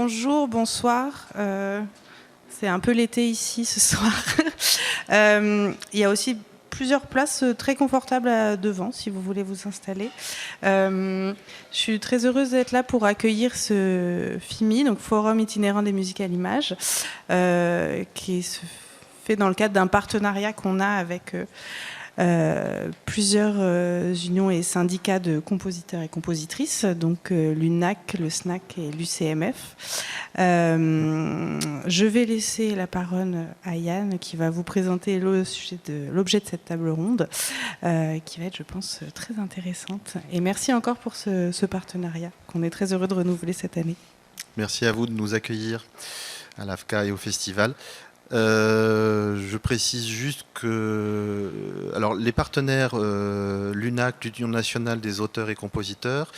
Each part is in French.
Bonjour, bonsoir. C'est un peu l'été ici ce soir. Il y a aussi plusieurs places très confortables devant si vous voulez vous installer. Je suis très heureuse d'être là pour accueillir ce FIMI, donc Forum itinérant des musiques à l'image, qui se fait dans le cadre d'un partenariat qu'on a avec plusieurs unions et syndicats de compositeurs et compositrices, donc l'UNAC, le SNAC et l'UCMF. Je vais laisser la parole à Yann qui va vous présenter le sujet de l'objet de cette table ronde, qui va être, je pense, très intéressante. Et merci encore pour ce partenariat qu'on est très heureux de renouveler cette année. Merci à vous de nous accueillir à l'AFCA et au festival. Je précise juste que alors, les partenaires, l'UNAC, l'Union nationale des auteurs et compositeurs,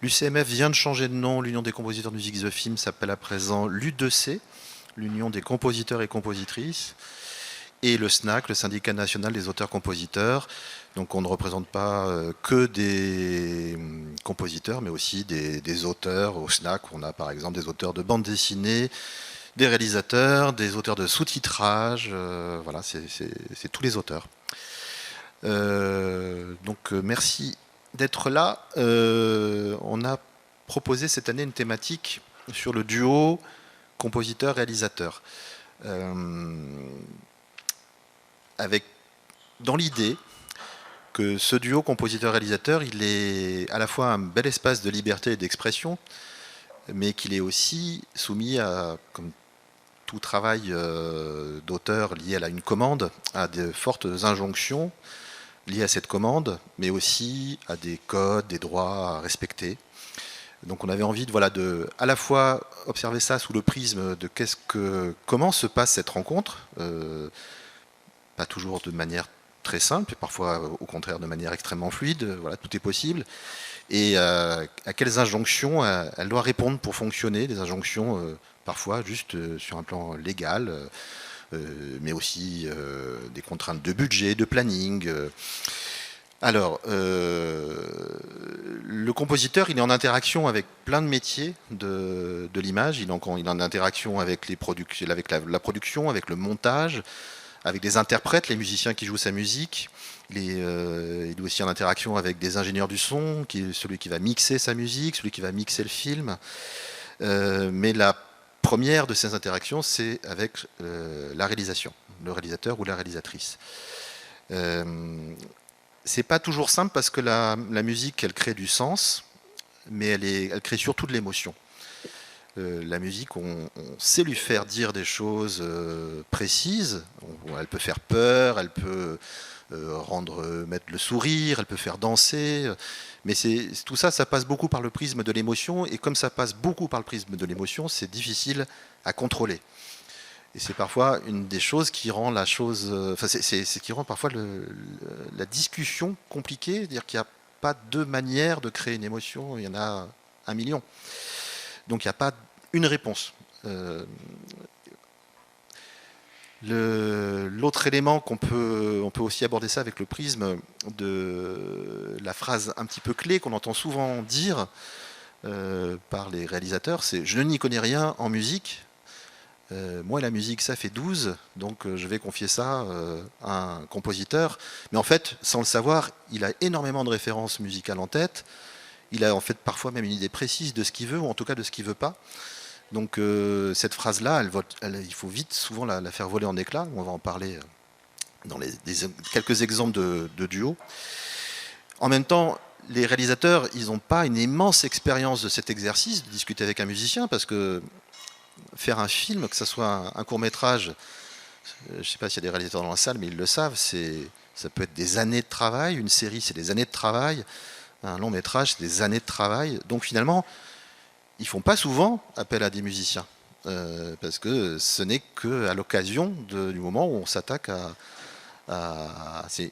l'UCMF vient de changer de nom, l'Union des compositeurs de musique The Film s'appelle à présent l'U2C, l'Union des compositeurs et compositrices, et le SNAC, le syndicat national des auteurs-compositeurs. Donc on ne représente pas que des compositeurs, mais aussi des auteurs. Au SNAC, on a par exemple des auteurs de bande dessinée, des réalisateurs, des auteurs de sous-titrage, voilà, c'est tous les auteurs. Donc merci d'être là. On a proposé cette année une thématique sur le duo compositeur-réalisateur. Avec dans l'idée que ce duo compositeur-réalisateur, il est à la fois un bel espace de liberté et d'expression, mais qu'il est aussi soumis à, comme tout travail d'auteur lié à une commande, à de fortes injonctions liées à cette commande, mais aussi à des codes, des droits à respecter. Donc on avait envie de à la fois observer ça sous le prisme de comment se passe cette rencontre, pas toujours de manière très simple, parfois au contraire de manière extrêmement fluide, voilà, tout est possible, et à quelles injonctions elle doit répondre pour fonctionner, des injonctions parfois juste sur un plan légal, mais aussi des contraintes de budget, de planning. Alors, le compositeur, il est en interaction avec plein de métiers de l'image, il est en interaction avec, la production, avec le montage, avec des interprètes, les musiciens qui jouent sa musique. Il est aussi en interaction avec des ingénieurs du son, celui qui va mixer sa musique, celui qui va mixer le film. Mais la première de ces interactions, c'est avec la réalisation, le réalisateur ou la réalisatrice. C'est pas toujours simple parce que la musique, elle crée du sens, mais elle crée surtout de l'émotion. La musique, on sait lui faire dire des choses précises. Elle peut faire peur, elle peut mettre le sourire, elle peut faire danser. Mais tout ça, ça passe beaucoup par le prisme de l'émotion. Et comme ça passe beaucoup par le prisme de l'émotion, c'est difficile à contrôler. Et c'est parfois une des choses qui rend la chose... c'est qui rend parfois la discussion compliquée. C'est-à-dire qu'il n'y a pas deux manières de créer une émotion. Il y en a 1 million. Donc il n'y a pas une réponse. L'autre élément on peut aussi aborder ça avec le prisme de la phrase un petit peu clé qu'on entend souvent dire par les réalisateurs, c'est « je n'y connais rien en musique, moi la musique ça fait 12, donc je vais confier ça à un compositeur ». Mais en fait, sans le savoir, il a énormément de références musicales en tête, il a en fait parfois même une idée précise de ce qu'il veut, ou en tout cas de ce qu'il ne veut pas. Donc cette phrase-là, il faut vite souvent la faire voler en éclats. On va en parler dans quelques exemples de duos. En même temps, les réalisateurs, ils n'ont pas une immense expérience de cet exercice, de discuter avec un musicien, parce que faire un film, que ce soit un court-métrage, je ne sais pas s'il y a des réalisateurs dans la salle, mais ils le savent, ça peut être des années de travail. Une série, c'est des années de travail. Un long métrage, c'est des années de travail. Donc finalement, ils ne font pas souvent appel à des musiciens, parce que ce n'est qu'à l'occasion du moment où on s'attaque c'est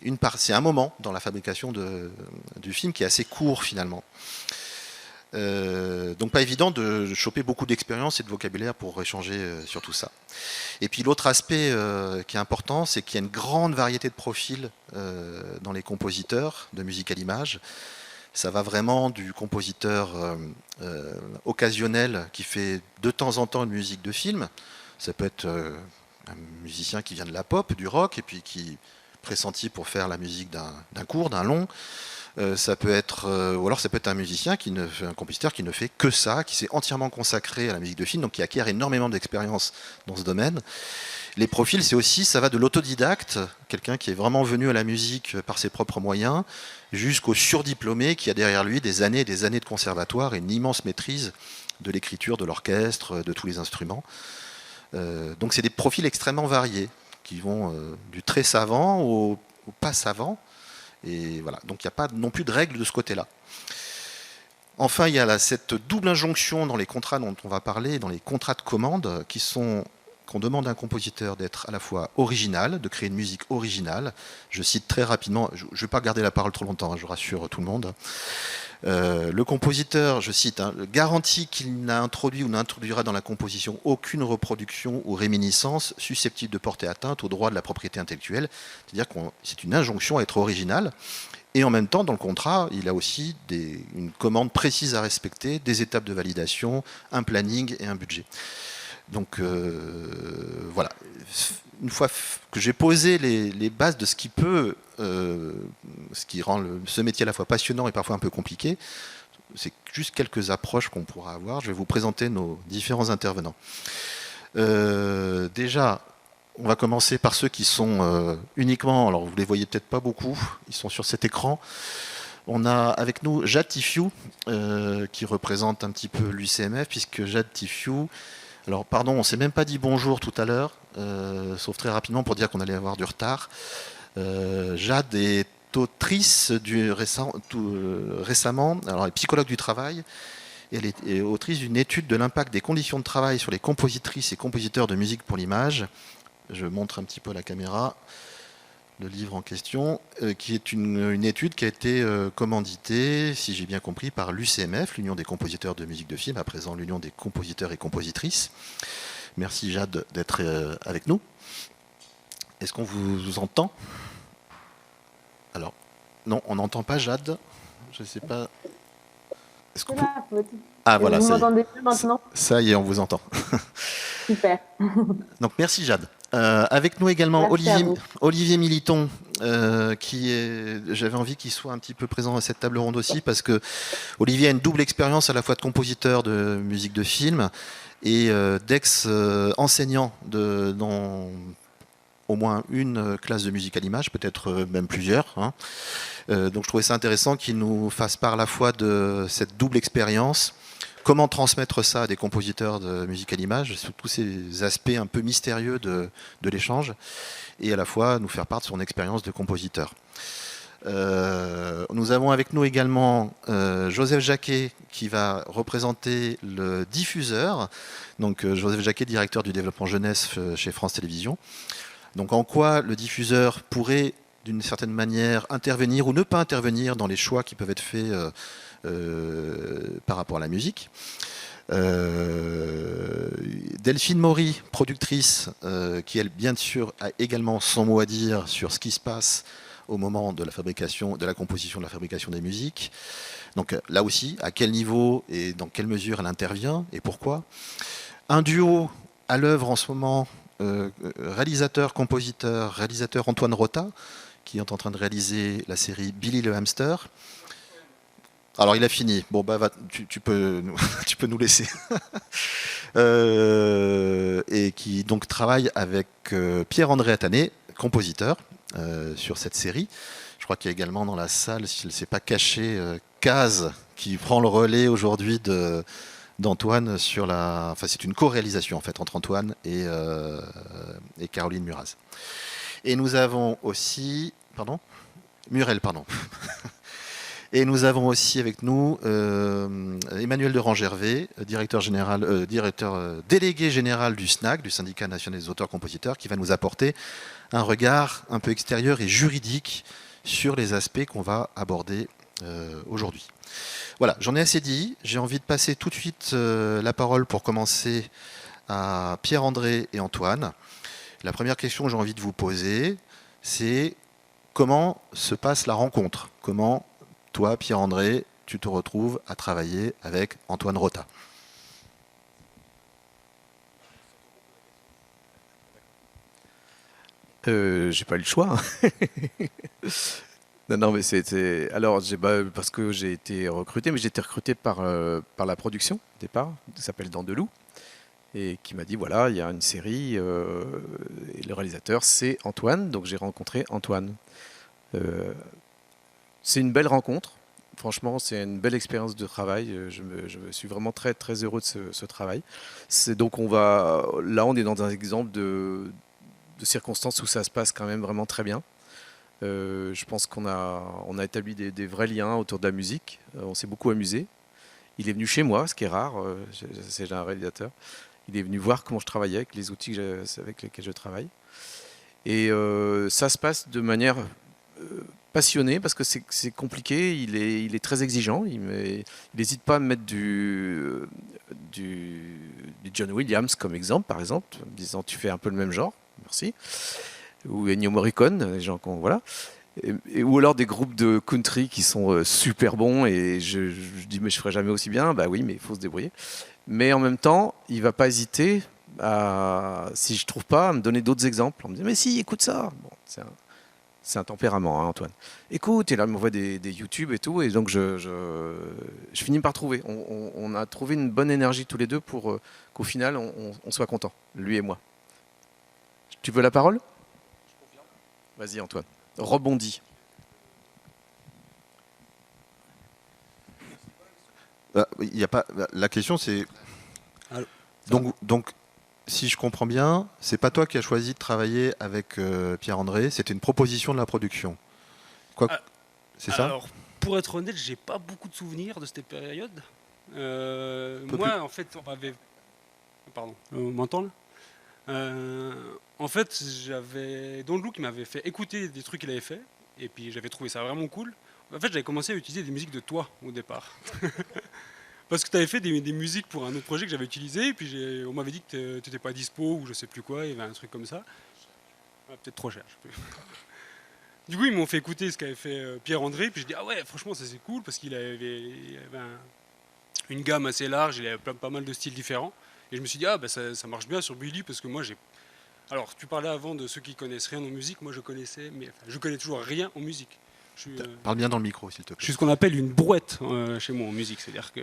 un moment dans la fabrication du film qui est assez court finalement. Donc pas évident de choper beaucoup d'expérience et de vocabulaire pour échanger sur tout ça. Et puis l'autre aspect qui est important, c'est qu'il y a une grande variété de profils dans les compositeurs de musique à l'image. Ça va vraiment du compositeur occasionnel qui fait de temps en temps une musique de film. Ça peut être un musicien qui vient de la pop, du rock, et puis qui pressenti pour faire la musique d'un court, d'un long. Ça peut être, ou alors ça peut être un musicien, un compositeur qui ne fait que ça, qui s'est entièrement consacré à la musique de film, donc qui acquiert énormément d'expérience dans ce domaine. Les profils, ça va de l'autodidacte, quelqu'un qui est vraiment venu à la musique par ses propres moyens, jusqu'au surdiplômé qui a derrière lui des années et des années de conservatoire et une immense maîtrise de l'écriture, de l'orchestre, de tous les instruments. Donc c'est des profils extrêmement variés, qui vont du très savant au pas savant. Et voilà, donc il n'y a pas non plus de règles de ce côté-là. Enfin, il y a cette double injonction dans les contrats dont on va parler, dans les contrats de commande, qu'on demande à un compositeur d'être à la fois original, de créer une musique originale. Je cite très rapidement, je ne vais pas garder la parole trop longtemps, je rassure tout le monde. Le compositeur, je cite, garantit qu'il n'a introduit ou n'introduira dans la composition aucune reproduction ou réminiscence susceptible de porter atteinte aux droits de la propriété intellectuelle. C'est-à-dire que c'est une injonction à être original. Et en même temps, dans le contrat, il a aussi une commande précise à respecter, des étapes de validation, un planning et un budget. Donc voilà, une fois que j'ai posé les bases de ce qui rend ce métier à la fois passionnant et parfois un peu compliqué, c'est juste quelques approches qu'on pourra avoir. Je vais vous présenter nos différents intervenants. Déjà, on va commencer par ceux qui sont uniquement, alors vous les voyez peut-être pas beaucoup, ils sont sur cet écran. On a avec nous Jade Tifiou, qui représente un petit peu l'UCMF, puisque Jade Tifiou, alors pardon, on ne s'est même pas dit bonjour tout à l'heure, sauf très rapidement pour dire qu'on allait avoir du retard. Jade est autrice récemment, alors elle est psychologue du travail, et elle est autrice d'une étude de l'impact des conditions de travail sur les compositrices et compositeurs de musique pour l'image. Je montre un petit peu à la caméra le livre en question, qui est une étude qui a été commanditée, si j'ai bien compris, par l'UCMF, l'Union des compositeurs de musique de film, à présent l'Union des compositeurs et compositrices. Merci Jade d'être avec nous. Est-ce qu'on vous entend? Alors, non, on n'entend pas Jade. Je ne sais pas. Est-ce qu'on peut... Ah voilà, vous m'entendez plus maintenant? Ça y est, on vous entend. Super. Donc merci Jade. Avec nous également Olivier Militon, j'avais envie qu'il soit un petit peu présent à cette table ronde aussi, parce que Olivier a une double expérience à la fois de compositeur de musique de film et d'ex-enseignant dans au moins une classe de musique à l'image, peut-être même plusieurs. Donc je trouvais ça intéressant qu'il nous fasse part à la fois de cette double expérience. Comment transmettre ça à des compositeurs de musique à l'image, sur tous ces aspects un peu mystérieux de l'échange, et à la fois nous faire part de son expérience de compositeur. Nous avons avec nous également Joseph Jacquet, qui va représenter le diffuseur. Donc Joseph Jacquet, directeur du développement jeunesse chez France Télévisions. Donc en quoi le diffuseur pourrait, d'une certaine manière, intervenir ou ne pas intervenir dans les choix qui peuvent être faits par rapport à la musique. Delphine Maury, productrice, qui elle bien sûr a également son mot à dire sur ce qui se passe au moment de la fabrication, de la composition, de la fabrication des musiques. Donc là aussi, à quel niveau et dans quelle mesure elle intervient et pourquoi. Un duo à l'œuvre en ce moment, réalisateur Antoine Rota, qui est en train de réaliser la série Billy le hamster. Alors il a fini. Bon bah tu peux nous laisser. Et qui donc travaille avec Pierre-André Attané, compositeur, sur cette série. Je crois qu'il y a également dans la salle, s'il ne s'est pas caché, Kaz, qui prend le relais aujourd'hui d'Antoine sur la. Enfin c'est une co-réalisation en fait entre Antoine et Caroline Muraz. Et nous avons aussi. Pardon ? Murel, pardon. Et nous avons aussi avec nous Emmanuel de Rangervé, directeur délégué général du SNAC, du Syndicat national des auteurs-compositeurs, qui va nous apporter un regard un peu extérieur et juridique sur les aspects qu'on va aborder aujourd'hui. Voilà, j'en ai assez dit. J'ai envie de passer tout de suite la parole pour commencer à Pierre-André et Antoine. La première question que j'ai envie de vous poser, c'est comment se passe la rencontre ? Comment toi, Pierre-André, tu te retrouves à travailler avec Antoine Rota? J'ai pas eu le choix. Non, non, mais c'était. Alors, parce que j'ai été recruté, mais j'ai été recruté par la production au départ, qui s'appelle Dandelou, et qui m'a dit voilà, il y a une série, et le réalisateur c'est Antoine, donc j'ai rencontré Antoine. Euh, c'est une belle rencontre. Franchement, c'est une belle expérience de travail. Je me suis vraiment très très heureux de ce travail. Donc là, on est dans un exemple de circonstances où ça se passe quand même vraiment très bien. Je pense qu'on a établi des vrais liens autour de la musique. On s'est beaucoup amusé. Il est venu chez moi, ce qui est rare. C'est un réalisateur. Il est venu voir comment je travaillais avec les outils avec lesquels je travaille. Et ça se passe de manière passionnée parce que c'est compliqué. Il est très exigeant. Il n'hésite pas à me mettre du John Williams comme exemple, par exemple, en me disant tu fais un peu le même genre. Merci. Ou Ennio Morricone, les gens voilà. Ou alors des groupes de country qui sont super bons et je dis mais je ferai jamais aussi bien. Bah oui, mais il faut se débrouiller. Mais en même temps, il va pas hésiter si je trouve pas, à me donner d'autres exemples. On me dit mais si, écoute ça. Bon, c'est un tempérament, hein, Antoine. Écoute, et là, il m'envoie des YouTube et tout, et donc je finis par trouver. On a trouvé une bonne énergie tous les deux pour qu'au final, on soit content, lui et moi. Tu veux la parole ? Vas-y, Antoine. Rebondis. Il y a pas, la question c'est... Allô. Donc, si je comprends bien, c'est pas toi qui as choisi de travailler avec Pierre-André, c'était une proposition de la production. C'est ça ? Alors, pour être honnête, j'ai pas beaucoup de souvenirs de cette période. Moi, en fait, on m'avait... Pardon, on m'entend là ? En fait, j'avais Don Lou qui m'avait fait écouter des trucs qu'il avait fait, et puis j'avais trouvé ça vraiment cool. En fait, j'avais commencé à utiliser des musiques de toi au départ. Parce que tu avais fait des musiques pour un autre projet que j'avais utilisé, et puis on m'avait dit que tu n'étais pas dispo, ou je sais plus quoi, il y avait un truc comme ça. Peut-être trop cher. Du coup, ils m'ont fait écouter ce qu'avait fait Pierre-André, puis je dis ah ouais, franchement, ça c'est cool, parce qu'il avait une gamme assez large, il avait pas mal de styles différents. Et je me suis dit, ça marche bien sur Billy, parce que moi, j'ai... Alors, tu parlais avant de ceux qui connaissent rien en musique. Moi, je connais toujours rien en musique. Parle bien dans le micro, s'il te plaît. Je suis ce qu'on appelle une brouette chez moi en musique. C'est-à-dire que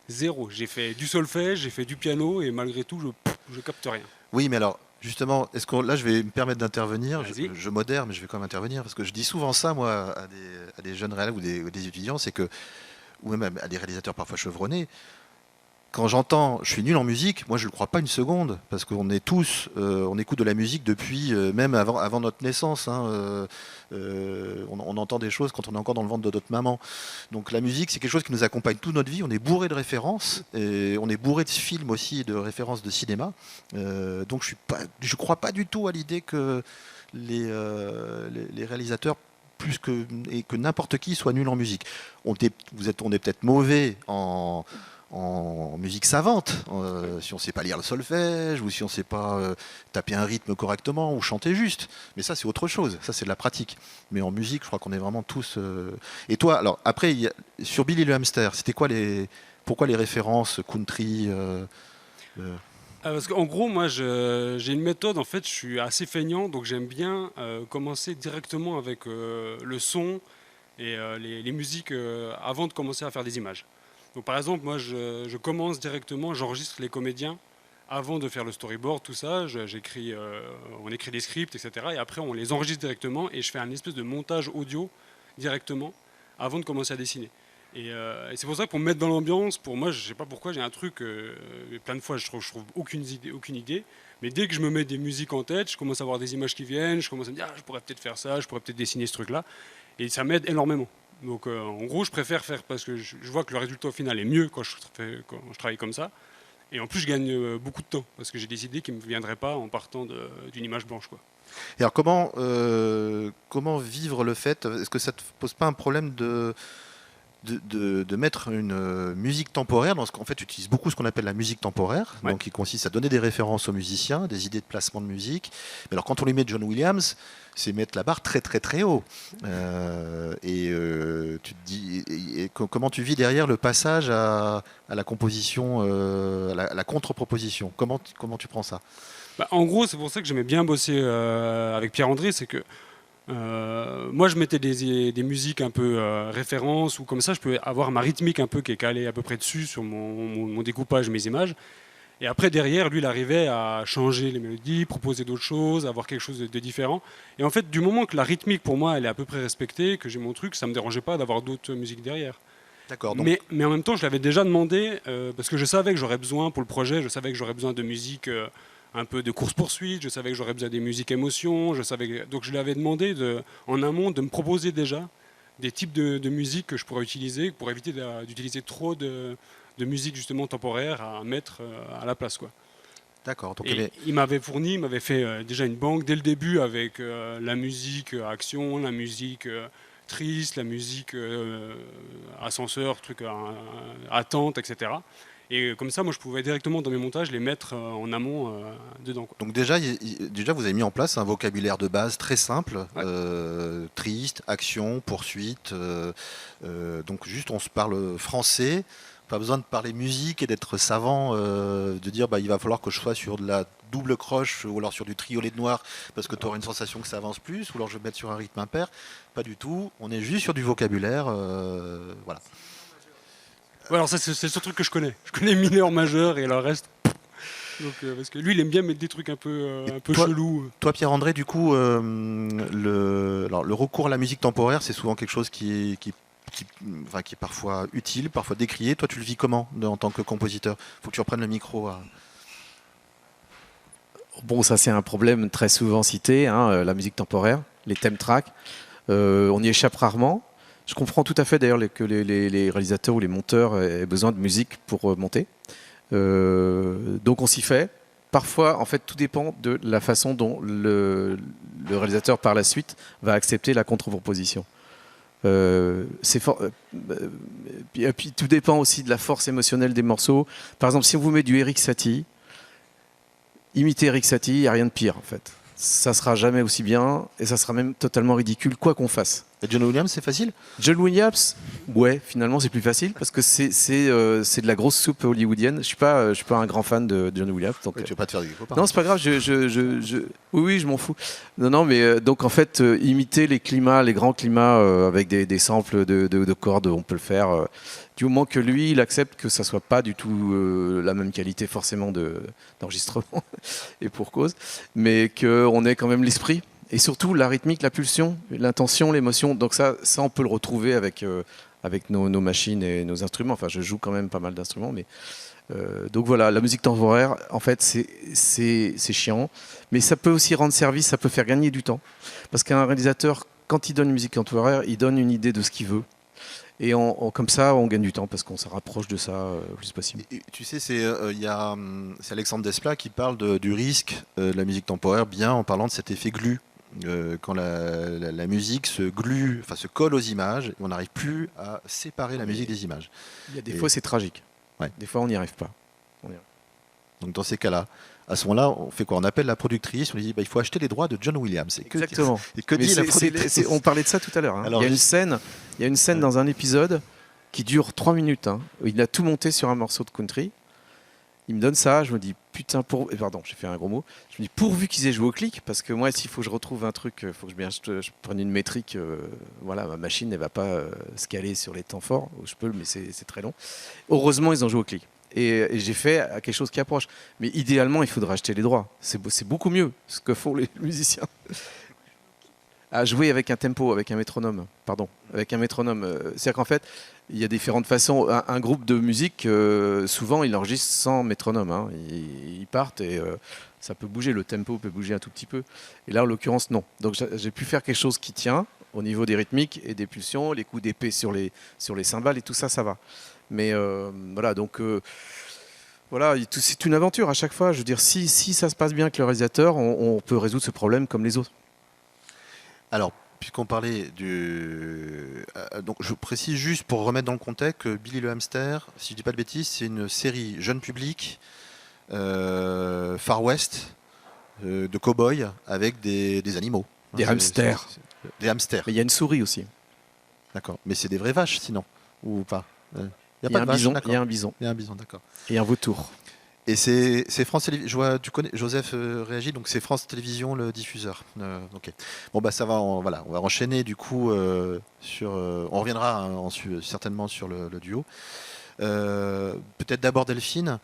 zéro. J'ai fait du solfège, j'ai fait du piano, et malgré tout, je capte rien. Oui, mais alors, justement, là, je vais me permettre d'intervenir. Vas-y. Je modère, mais je vais quand même intervenir, parce que je dis souvent ça, moi, à des jeunes réalisateurs ou des étudiants, c'est que, ou même à des réalisateurs parfois chevronnés, quand j'entends je suis nul en musique, moi je ne le crois pas une seconde, parce qu'on est tous, on écoute de la musique depuis même avant notre naissance. Hein, on entend des choses quand on est encore dans le ventre de notre maman. Donc la musique, c'est quelque chose qui nous accompagne toute notre vie. On est bourré de références, et on est bourré de films aussi, de références de cinéma. Donc je crois pas du tout à l'idée que les réalisateurs plus que n'importe qui soit nul en musique. On est peut-être mauvais en musique savante, si on ne sait pas lire le solfège, ou si on ne sait pas taper un rythme correctement, ou chanter juste. Mais ça, c'est autre chose. Ça, c'est de la pratique. Mais en musique, je crois qu'on est vraiment tous... Et toi, alors, après, sur Billy le Hamster, pourquoi les références country Parce qu'en gros, moi, j'ai une méthode. En fait, je suis assez feignant, donc j'aime bien commencer directement avec le son et les musiques avant de commencer à faire des images. Donc par exemple, moi je commence directement, j'enregistre les comédiens avant de faire le storyboard, tout ça. On écrit des scripts, etc. Et après on les enregistre directement et je fais un espèce de montage audio directement avant de commencer à dessiner. Et c'est pour ça que pour me mettre dans l'ambiance, pour moi, je sais pas pourquoi, j'ai un truc, plein de fois je trouve aucune idée. Mais dès que je me mets des musiques en tête, je commence à avoir des images qui viennent, je commence à me dire je pourrais peut-être faire ça, je pourrais peut-être dessiner ce truc-là. Et ça m'aide énormément. Donc en gros, je préfère faire parce que je vois que le résultat au final est mieux quand je travaille comme ça. Et en plus, je gagne beaucoup de temps parce que j'ai des idées qui ne me viendraient pas en partant d'une image blanche, quoi. Et alors comment vivre le fait? Est-ce que ça ne te pose pas un problème de mettre une musique temporaire, dans ce qu'en fait tu utilises beaucoup ce qu'on appelle la musique temporaire, Ouais. donc qui consiste à donner des références aux musiciens, des idées de placement de musique. Mais alors quand on lui met John Williams, c'est mettre la barre très très très haut. Tu te dis, comment tu vis derrière le passage à la composition, à la contre-proposition, comment tu prends ça? Bah, en gros, c'est pour ça que j'aimais bien bosser avec Pierre-André, c'est que moi je mettais des musiques un peu références, ou comme ça je peux avoir ma rythmique un peu qui est calée à peu près dessus sur mon découpage, mes images. Et après derrière, lui il arrivait à changer les mélodies, proposer d'autres choses, avoir quelque chose de différent. Et en fait, du moment que la rythmique pour moi elle est à peu près respectée, que j'ai mon truc, ça me dérangeait pas d'avoir d'autres musiques derrière. D'accord. Donc, Mais en même temps, je l'avais déjà demandé parce que je savais que j'aurais besoin pour le projet, je savais que j'aurais besoin de musique un peu de course-poursuite, je savais que j'aurais besoin des musiques émotions, donc je lui avais demandé en amont de me proposer déjà des types de musique que je pourrais utiliser pour éviter d'utiliser trop de musique justement temporaire à mettre à la place, quoi. d'accord. Donc, Et il m'avait fait déjà une banque dès le début avec la musique action, la musique triste, la musique ascenseur, truc attente, etc. Et comme ça, moi, je pouvais directement dans mes montages les mettre en amont dedans, quoi. Donc déjà, déjà, vous avez mis en place un vocabulaire de base très simple, Ouais. triste, action, poursuite. Donc juste, on se parle français. Pas besoin de parler musique et d'être savant, de dire il va falloir que je sois sur de la double croche ou alors sur du triolet de noir parce que tu auras une sensation que ça avance plus, ou alors je vais mettre sur un rythme impair. Pas du tout. On est juste sur du vocabulaire. Voilà. Ouais, alors ça, c'est le seul truc que je connais. Je connais mineur, majeur et le reste. Donc, parce que lui, il aime bien mettre des trucs un peu toi- chelous. Toi, Pierre-André, du coup, le recours à la musique temporaire, c'est souvent quelque chose enfin, qui est parfois utile, parfois décrié. Toi, tu le vis comment en tant que compositeur? Il faut que tu reprennes le micro. Bon, ça c'est un problème très souvent cité, hein, la musique temporaire, les thème tracks. On y échappe rarement. Je comprends tout à fait d'ailleurs que les réalisateurs ou les monteurs aient besoin de musique pour monter. Donc on s'y fait. Parfois, en fait, tout dépend de la façon dont le réalisateur par la suite va accepter la contre-proposition. Et puis tout dépend aussi de la force émotionnelle des morceaux. Par exemple, si on vous met du Erik Satie, imiter Erik Satie, il n'y a rien de pire en fait. Ça sera jamais aussi bien et ça sera même totalement ridicule quoi qu'on fasse. Et John Williams, c'est facile? John Williams, ouais, finalement c'est plus facile parce que c'est de la grosse soupe hollywoodienne. Je suis pas un grand fan de John Williams. Donc, Ouais, tu vas pas te faire des copains. non, c'est pas grave. Oui, je m'en fous. Non, mais donc en fait, imiter les climats, les grands climats avec des samples de cordes, on peut le faire. Du moment que lui, il accepte que ça soit pas du tout la même qualité forcément d'enregistrement et pour cause, mais qu'on ait quand même l'esprit. Et surtout la rythmique, la pulsion, l'intention, l'émotion. Donc ça on peut le retrouver avec nos machines et nos instruments. Enfin, je joue quand même pas mal d'instruments, mais donc voilà, la musique temporaire, en fait, c'est chiant, mais ça peut aussi rendre service, ça peut faire gagner du temps, parce qu'un réalisateur, quand il donne une musique temporaire, il donne une idée de ce qu'il veut. Et comme ça, on gagne du temps parce qu'on se rapproche de ça le plus possible. Et tu sais, c'est Alexandre Desplat qui parle du risque de la musique temporaire, bien en parlant de cet effet glue. Quand la musique se glue, enfin se colle aux images, on n'arrive plus à séparer la musique des images. Il y a des fois, c'est tragique. Ouais. Des fois, on n'y arrive pas. Donc dans ces cas-là, à ce moment-là, on fait quoi? On appelle la productrice, on lui dit il faut acheter les droits de John Williams. Exactement. Et que dit la productrice? On parlait de ça tout à l'heure. Hein. Alors, il y a une scène dans un épisode qui dure 3 minutes. Hein, où il a tout monté sur un morceau de country. Il me donne ça, je me dis putain, pardon, j'ai fait un gros mot. Je me dis pourvu qu'ils aient joué au clic, parce que moi, s'il faut que je retrouve un truc, il faut que je prenne une métrique. Voilà, ma machine, elle va pas se caler sur les temps forts. Je peux, mais c'est très long. Heureusement, ils ont joué au clic. Et j'ai fait quelque chose qui approche. Mais idéalement, il faudrait acheter les droits. C'est beaucoup mieux ce que font les musiciens. À jouer avec un tempo, avec un métronome. Pardon, avec un métronome. C'est-à-dire qu'en fait, il y a différentes façons. Un groupe de musique, souvent, il enregistre sans métronome. Hein. Ils partent et ça peut bouger. Le tempo peut bouger un tout petit peu. Et là, en l'occurrence, non. Donc, j'ai pu faire quelque chose qui tient au niveau des rythmiques et des pulsions, les coups d'épée sur les cymbales et tout ça, ça va. Mais voilà, donc voilà, c'est une aventure à chaque fois. Je veux dire, si ça se passe bien avec le réalisateur, on peut résoudre ce problème comme les autres. Alors, puisqu'on parlait donc je précise juste pour remettre dans le contexte que Billy le Hamster, si je dis pas de bêtises, c'est une série jeune public, Far West, de cow-boy avec des animaux. Des hamsters. Des hamsters. Mais il y a une souris aussi. D'accord. Mais c'est des vraies vaches sinon, ou pas? Il Il y a un bison. Il y a un bison. Il y a un bison, d'accord. Et un vautour. Et c'est France Télévisions. Je vois, tu connais, Joseph réagit, donc c'est France Télévisions le diffuseur. Ok. Bon bah ça va, on va enchaîner du coup sur. On reviendra certainement sur le duo. Peut-être d'abord Delphine.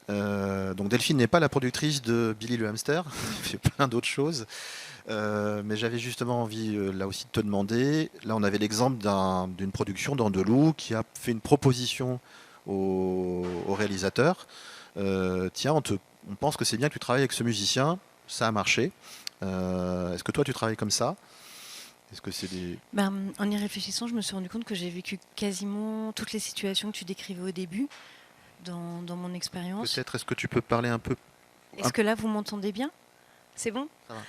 Donc Delphine n'est pas la productrice de Billy le Hamster, elle fait plein d'autres choses. Mais j'avais justement envie là aussi de te demander. Là on avait l'exemple d'une production d'Andelou qui a fait une proposition au réalisateur. Tiens, on pense que c'est bien que tu travailles avec ce musicien, ça a marché. Est-ce que toi tu travailles comme ça? Est-ce que c'est des... En y réfléchissant, je me suis rendu compte que j'ai vécu quasiment toutes les situations que tu décrivais au début dans mon expérience. Peut-être, est-ce que tu peux parler un peu? Est-ce que là vous m'entendez bien? C'est bon? Ça va.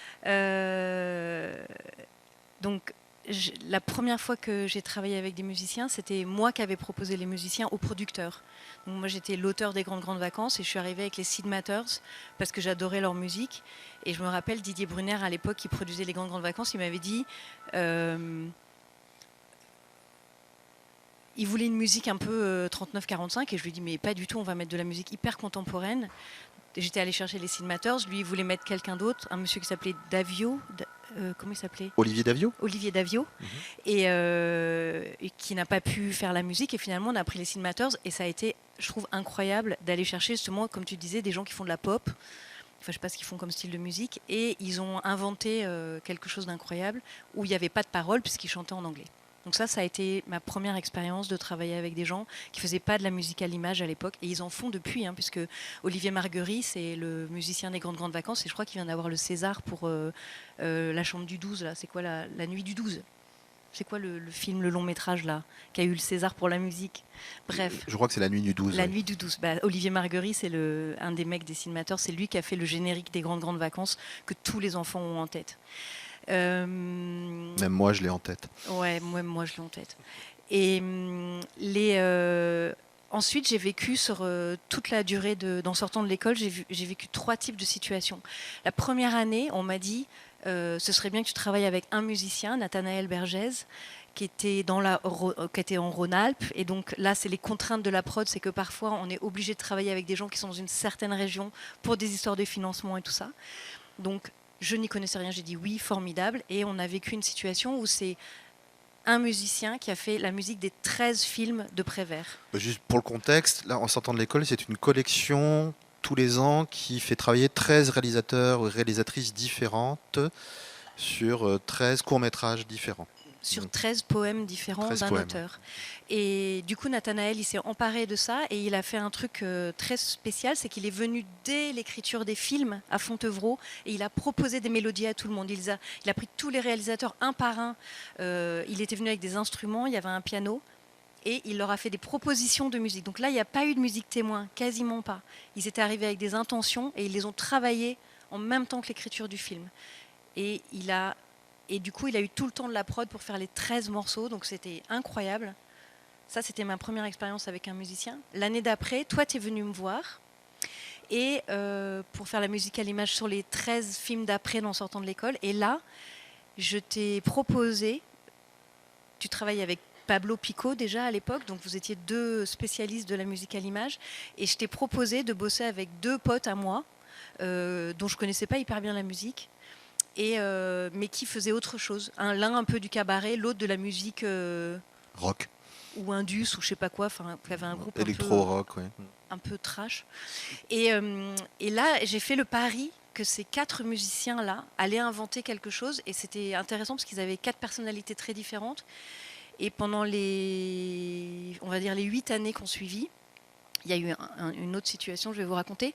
Donc, la première fois que j'ai travaillé avec des musiciens, c'était moi qui avais proposé les musiciens aux producteurs. Donc, moi, j'étais l'auteur des Grandes Vacances et je suis arrivée avec les Seed Matters parce que j'adorais leur musique. Et je me rappelle Didier Brunner, à l'époque, qui produisait les Grandes Vacances, il m'avait dit... il voulait une musique un peu 39-45 et je lui ai dit mais pas du tout, on va mettre de la musique hyper contemporaine. J'étais allée chercher les Seed Matters, lui il voulait mettre quelqu'un d'autre, un monsieur qui s'appelait Davio, comment il s'appelait? Olivier Davio. Olivier Davio, et qui n'a pas pu faire la musique et finalement on a pris les Seed Matters et ça a été, je trouve, incroyable d'aller chercher justement, comme tu disais, des gens qui font de la pop, enfin je sais pas ce qu'ils font comme style de musique, et ils ont inventé quelque chose d'incroyable où il n'y avait pas de paroles puisqu'ils chantaient en anglais. Donc ça a été ma première expérience de travailler avec des gens qui ne faisaient pas de la musique à l'image à l'époque. Et ils en font depuis, puisque Olivier Marguerite, c'est le musicien des Grandes Vacances. Et je crois qu'il vient d'avoir le César pour La Chambre du 12. Là. C'est quoi la Nuit du 12? C'est quoi le film, le long métrage là, qui a eu le César pour la musique? Bref. Je crois que c'est La Nuit du 12. La Nuit du 12. Olivier Marguerite, c'est un des mecs des cinémateurs. C'est lui qui a fait le générique des Grandes Vacances que tous les enfants ont en tête. Même moi, je l'ai en tête. Ouais, moi je l'ai en tête. Et ensuite, j'ai vécu sur toute la durée d'en sortant de l'école, j'ai vécu 3 types de situations. La première année, on m'a dit ce serait bien que tu travailles avec un musicien, Nathanaël Bergès, qui était en Rhône-Alpes. Et donc là, c'est les contraintes de la prod, c'est que parfois, on est obligé de travailler avec des gens qui sont dans une certaine région pour des histoires de financement et tout ça. Donc, je n'y connaissais rien, j'ai dit oui, formidable. Et on a vécu une situation où c'est un musicien qui a fait la musique des 13 films de Prévert. Juste pour le contexte, là, en sortant de l'école, c'est une collection tous les ans qui fait travailler 13 réalisateurs ou réalisatrices différentes sur 13 courts-métrages différents. Sur 13 poèmes différents d'un auteur. Et du coup, Nathanaël, il s'est emparé de ça et il a fait un truc très spécial, c'est qu'il est venu dès l'écriture des films à Fontevraud et il a proposé des mélodies à tout le monde. Il a pris tous les réalisateurs un par un. Il était venu avec des instruments, il y avait un piano et il leur a fait des propositions de musique. Donc là, il n'y a pas eu de musique témoin, quasiment pas. Ils étaient arrivés avec des intentions et ils les ont travaillées en même temps que l'écriture du film. Et du coup, il a eu tout le temps de la prod pour faire les 13 morceaux, donc c'était incroyable. Ça, c'était ma première expérience avec un musicien. L'année d'après, toi, tu es venu me voir. Et pour faire la musique à l'image sur les 13 films d'après en sortant de l'école. Et là, je t'ai proposé, tu travailles avec Pablo Pico déjà à l'époque, donc vous étiez 2 spécialistes de la musique à l'image. Et je t'ai proposé de bosser avec 2 potes à moi, dont je ne connaissais pas hyper bien la musique. Mais qui faisait autre chose. L'un un peu du cabaret, l'autre de la musique rock ou indus ou je sais pas quoi. Enfin, il y avait un groupe électro-rock, un peu trash. Et là, j'ai fait le pari que ces 4 musiciens-là allaient inventer quelque chose. Et c'était intéressant parce qu'ils avaient 4 personnalités très différentes. Et pendant les 8 années qu'on suivit, il y a eu une autre situation, je vais vous raconter.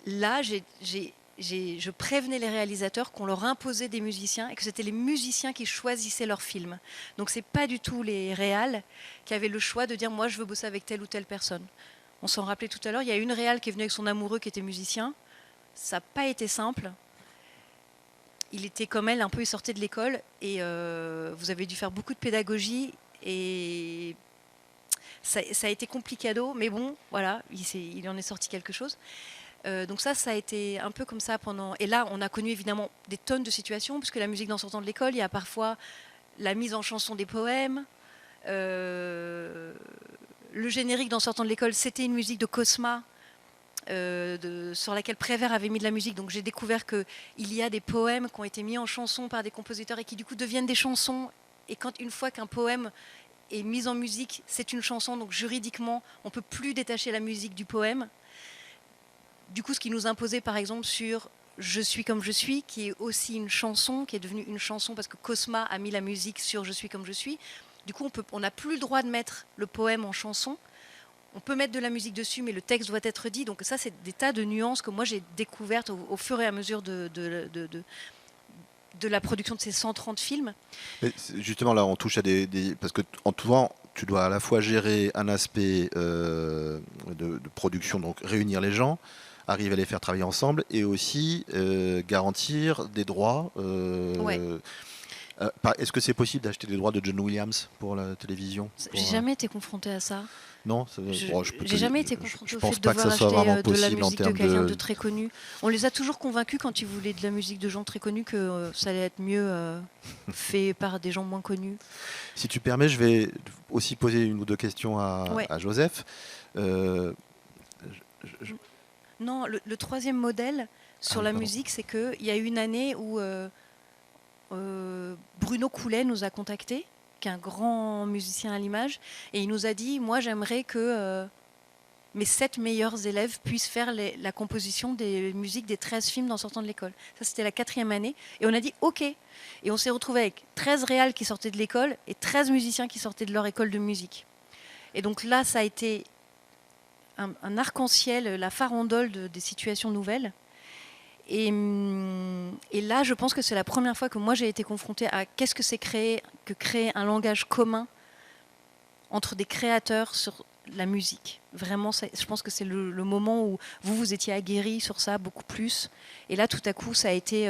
Là, je prévenais les réalisateurs qu'on leur imposait des musiciens et que c'était les musiciens qui choisissaient leurs films. Donc c'est pas du tout les réals qui avaient le choix de dire moi je veux bosser avec telle ou telle personne. On s'en rappelait tout à l'heure, il y a une réal qui est venue avec son amoureux qui était musicien. Ça n'a pas été simple. il était comme elle, un peu, il sortait de l'école et vous avez dû faire beaucoup de pédagogie et ça a été complicado, mais bon, voilà, il en est sorti quelque chose. Donc ça a été un peu comme ça pendant... Et là, on a connu évidemment des tonnes de situations, puisque la musique d'En sortant de l'école, il y a parfois la mise en chanson des poèmes. Le générique d'En sortant de l'école, c'était une musique de Cosma, sur laquelle Prévert avait mis de la musique. Donc j'ai découvert qu'il y a des poèmes qui ont été mis en chanson par des compositeurs et qui du coup deviennent des chansons. Et une fois qu'un poème est mis en musique, c'est une chanson. Donc juridiquement, on ne peut plus détacher la musique du poème. Du coup, ce qui nous imposait, par exemple, sur Je suis comme je suis, qui est aussi une chanson, qui est devenue une chanson parce que Cosma a mis la musique sur Je suis comme je suis. Du coup, on n'a plus le droit de mettre le poème en chanson. On peut mettre de la musique dessus, mais le texte doit être dit. Donc ça, c'est des tas de nuances que moi, j'ai découvertes au fur et à mesure de la production de ces 130 films. Mais justement, là, on touche à parce que en tout tu dois à la fois gérer un aspect de production, donc réunir les gens, arriver à les faire travailler ensemble, et aussi garantir des droits. Ouais. Est-ce que c'est possible d'acheter des droits de John Williams pour la télévision? J'ai jamais été confrontée à ça. Non, j'ai jamais été confrontée au fait de pas que devoir ça soit acheter vraiment de la possible en musique de termes quelqu'un de très connu. On les a toujours convaincus quand ils voulaient de la musique de gens très connus que ça allait être mieux fait par des gens moins connus. Si tu permets, je vais aussi poser une ou deux questions à Joseph. Non, le troisième modèle sur la musique, c'est qu'il y a eu une année où Bruno Coulet nous a contactés, qui est un grand musicien à l'image, et il nous a dit, moi j'aimerais que mes 7 meilleurs élèves puissent faire la composition des musiques des 13 films d'En sortant de l'école. Ça, c'était la 4e année, et on a dit OK. Et on s'est retrouvé avec 13 réals qui sortaient de l'école et 13 musiciens qui sortaient de leur école de musique. Et donc là, ça a été un arc-en-ciel, la farandole des situations nouvelles. Et là, je pense que c'est la première fois que moi j'ai été confrontée à qu'est-ce que c'est créer un langage commun entre des créateurs sur la musique. Vraiment, je pense que c'est le moment où vous étiez aguerris sur ça beaucoup plus. Et là, tout à coup, ça a été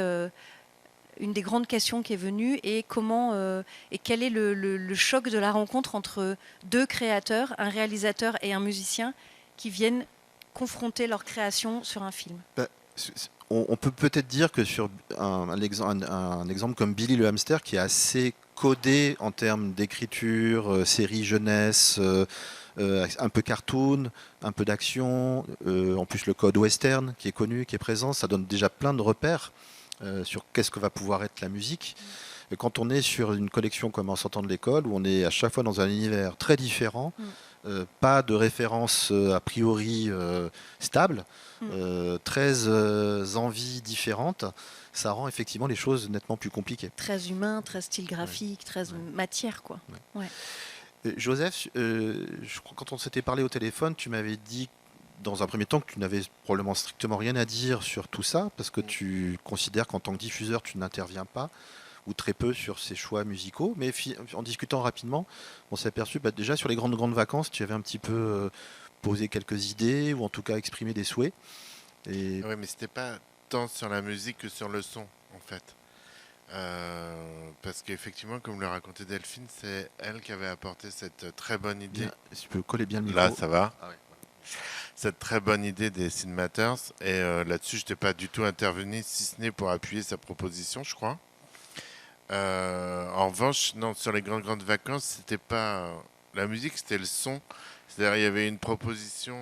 une des grandes questions qui est venue. Et quel est le choc de la rencontre entre 2 créateurs, un réalisateur et un musicien, qui viennent confronter leur création sur un film? On peut peut-être dire que sur un exemple comme Billy le hamster, qui est assez codé en termes d'écriture, série jeunesse, un peu cartoon, un peu d'action, en plus le code western qui est connu, qui est présent, ça donne déjà plein de repères sur qu'est-ce que va pouvoir être la musique. Et quand on est sur une collection comme En sortant de l'école, où on est à chaque fois dans un univers très différent, pas de référence a priori stable, 13 envies différentes, ça rend effectivement les choses nettement plus compliquées. 13 humains, 13 styles graphiques, 13 matières, quoi. Ouais. Joseph, je crois que quand on s'était parlé au téléphone, tu m'avais dit dans un premier temps que tu n'avais probablement strictement rien à dire sur tout ça, parce que tu considères qu'en tant que diffuseur, tu n'interviens pas, ou très peu, sur ces choix musicaux. Mais en discutant rapidement, on s'est aperçu, déjà sur les grandes vacances, tu avais un petit peu posé quelques idées, ou en tout cas exprimé des souhaits. Oui, mais c'était pas tant sur la musique que sur le son, en fait. Parce qu'effectivement, comme le racontait Delphine, c'est elle qui avait apporté cette très bonne idée. Bien, si tu peux coller bien le micro. Là, ça va. Ah ouais. Cette très bonne idée des Cinemateurs. Et là-dessus, je n'étais pas du tout intervenu, si ce n'est pour appuyer sa proposition, je crois. En revanche, non, sur les grandes vacances, c'était pas la musique, c'était le son. C'est-à-dire, il y avait une proposition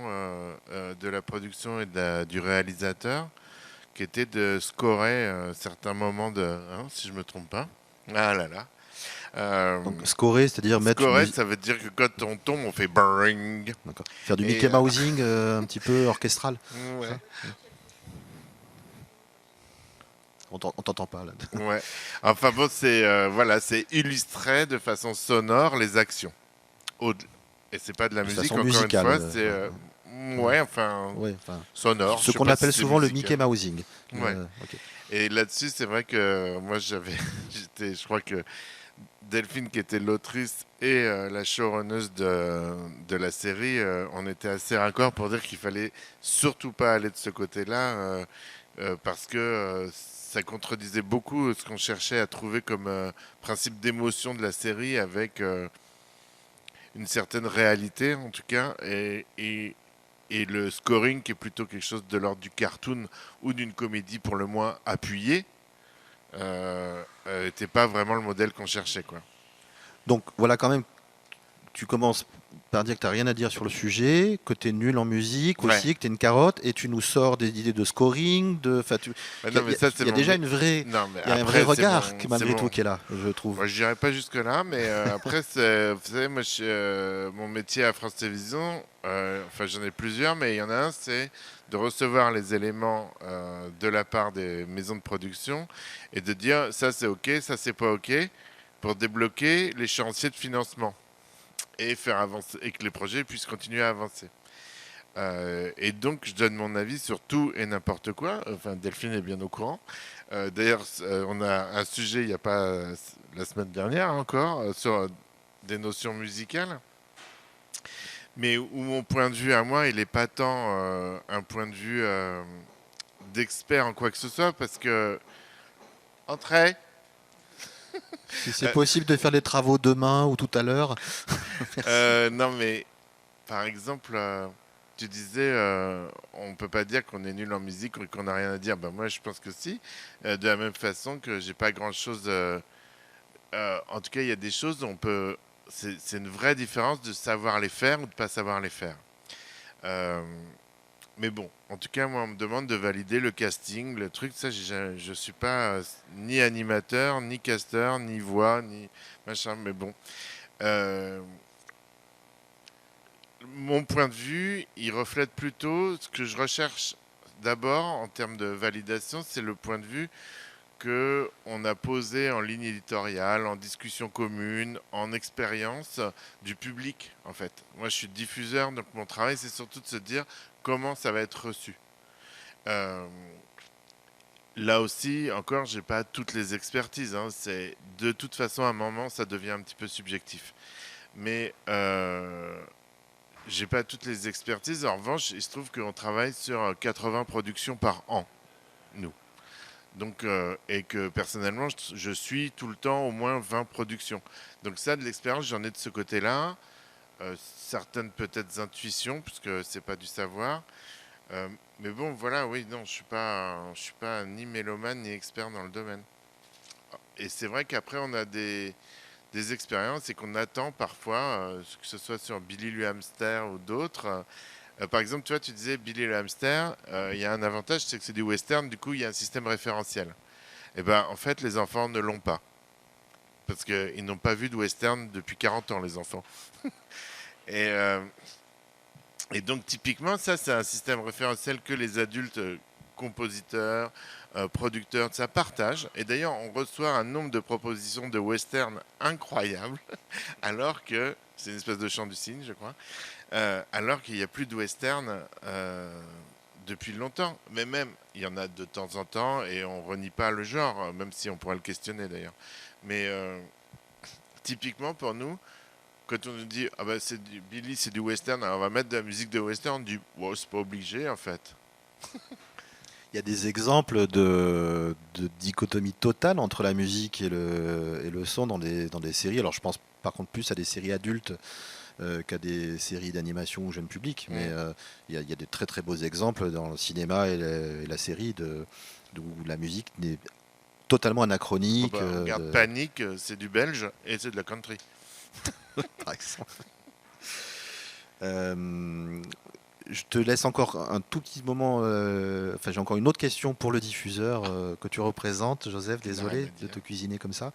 de la production et du réalisateur qui était de scorer certains moments si je me trompe pas. Ah là là. Donc scorer, c'est-à-dire mettre... Scorer, ça veut dire que quand on tombe, on fait bang. D'accord. Faire du Mickey Mousing un petit peu orchestral. Ouais. On t'entend pas là. Ouais. Enfin bon, c'est illustrer de façon sonore les actions. Et c'est pas de la musique, encore musicale, une fois, c'est sonore. Ce qu'on appelle souvent le Mickey Mousing. Ouais. Okay. Et là-dessus, c'est vrai que moi je crois que Delphine, qui était l'autrice et la showrunneuse de la série, on était assez raccord pour dire qu'il fallait surtout pas aller de ce côté-là, parce que ça contredisait beaucoup ce qu'on cherchait à trouver comme principe d'émotion de la série avec une certaine réalité en tout cas et le scoring qui est plutôt quelque chose de l'ordre du cartoon ou d'une comédie pour le moins appuyée n'était pas vraiment le modèle qu'on cherchait quoi. Donc voilà, quand même, tu commences par dire que tu n'as rien à dire sur le sujet, que tu es nul en musique aussi, Ouais. que tu es une carotte, et tu nous sors des idées de scoring, Ouais, il y a, non, mais ça, c'est il y a mon déjà mé- une vraie, Non, mais il y a un après, vrai c'est regard mon- qui, c'est malgré mon- tout, qui est là, je trouve. Moi, je dirais pas jusque-là, mais après, vous savez, moi, mon métier à France Télévisions, enfin, j'en ai plusieurs, mais il y en a un, c'est de recevoir les éléments de la part des maisons de production et de dire ça, c'est OK, ça, c'est pas OK, pour débloquer l'échéancier de financement et faire avancer, et que les projets puissent continuer à avancer. Et donc, je donne mon avis sur tout et n'importe quoi. Enfin, Delphine est bien au courant. D'ailleurs, on a un sujet, il n'y a pas la semaine dernière encore, sur des notions musicales. Mais où mon point de vue à moi, il n'est pas tant un point de vue d'expert en quoi que ce soit, parce que, entrez, Si c'est possible de faire les travaux demain ou tout à l'heure. non mais, par exemple, tu disais, on ne peut pas dire qu'on est nul en musique ou qu'on n'a rien à dire. Ben moi, je pense que si. De la même façon que j'ai pas grand-chose. En tout cas, il y a des choses où on peut. C'est une vraie différence de savoir les faire ou de pas savoir les faire. Euh, mais bon, en tout cas, moi, on me demande de valider le casting, le truc. Ça, je suis pas ni animateur, ni casteur, ni voix, ni machin. Mais bon. Euh, Mon point de vue, il reflète plutôt ce que je recherche d'abord en termes de validation, c'est le point de vue que on a posé en ligne éditoriale, en discussion commune, en expérience du public en fait. Moi, je suis diffuseur, donc mon travail, c'est surtout de se dire comment ça va être reçu. Euh, Là aussi, encore, j'ai pas toutes les expertises. Hein. C'est de toute façon à un moment, ça devient un petit peu subjectif. Mais j'ai pas toutes les expertises. En revanche, il se trouve qu'on travaille sur 80 productions par an, nous. Donc, et que personnellement, je suis tout le temps au moins 20 productions. Donc ça, de l'expérience, j'en ai de ce côté-là. Certaines peut-être intuitions, puisque c'est pas du savoir. Mais bon, voilà, oui, non, je suis pas ni mélomane ni expert dans le domaine. Et c'est vrai qu'après, on a des expériences et qu'on attend parfois, que ce soit sur Billy le hamster ou d'autres. Par exemple, tu vois, tu disais Billy le hamster, il y a un avantage, c'est que c'est du western, du coup, il y a un système référentiel. Et ben, en fait, les enfants ne l'ont pas. Parce qu'ils n'ont pas vu de western depuis 40 ans, les enfants. et, et donc, typiquement, ça, c'est un système référentiel que les adultes compositeurs, producteurs, ça partagent. Et d'ailleurs, on reçoit un nombre de propositions de western incroyable, alors que c'est une espèce de chant du cygne, je crois, alors qu'il n'y a plus de western depuis longtemps. Mais même, il y en a de temps en temps, et on renie pas le genre, même si on pourrait le questionner d'ailleurs. Mais typiquement pour nous, quand on nous dit ah bah c'est du Billy, c'est du western, alors on va mettre de la musique de western, on dit wow, c'est pas obligé en fait. Il y a des exemples de dichotomie totale entre la musique et le son dans des séries. Alors je pense par contre plus à des séries adultes qu'à des séries d'animation ou jeune public. Mais il y a des très très beaux exemples dans le cinéma et la série où la musique n'est totalement anachronique. Oh bah, regarde Panic, c'est du belge et c'est de la country. Par exemple. Je te laisse encore un tout petit moment. Enfin, j'ai encore une autre question pour le diffuseur que tu représentes, Joseph. Désolé de te cuisiner comme ça.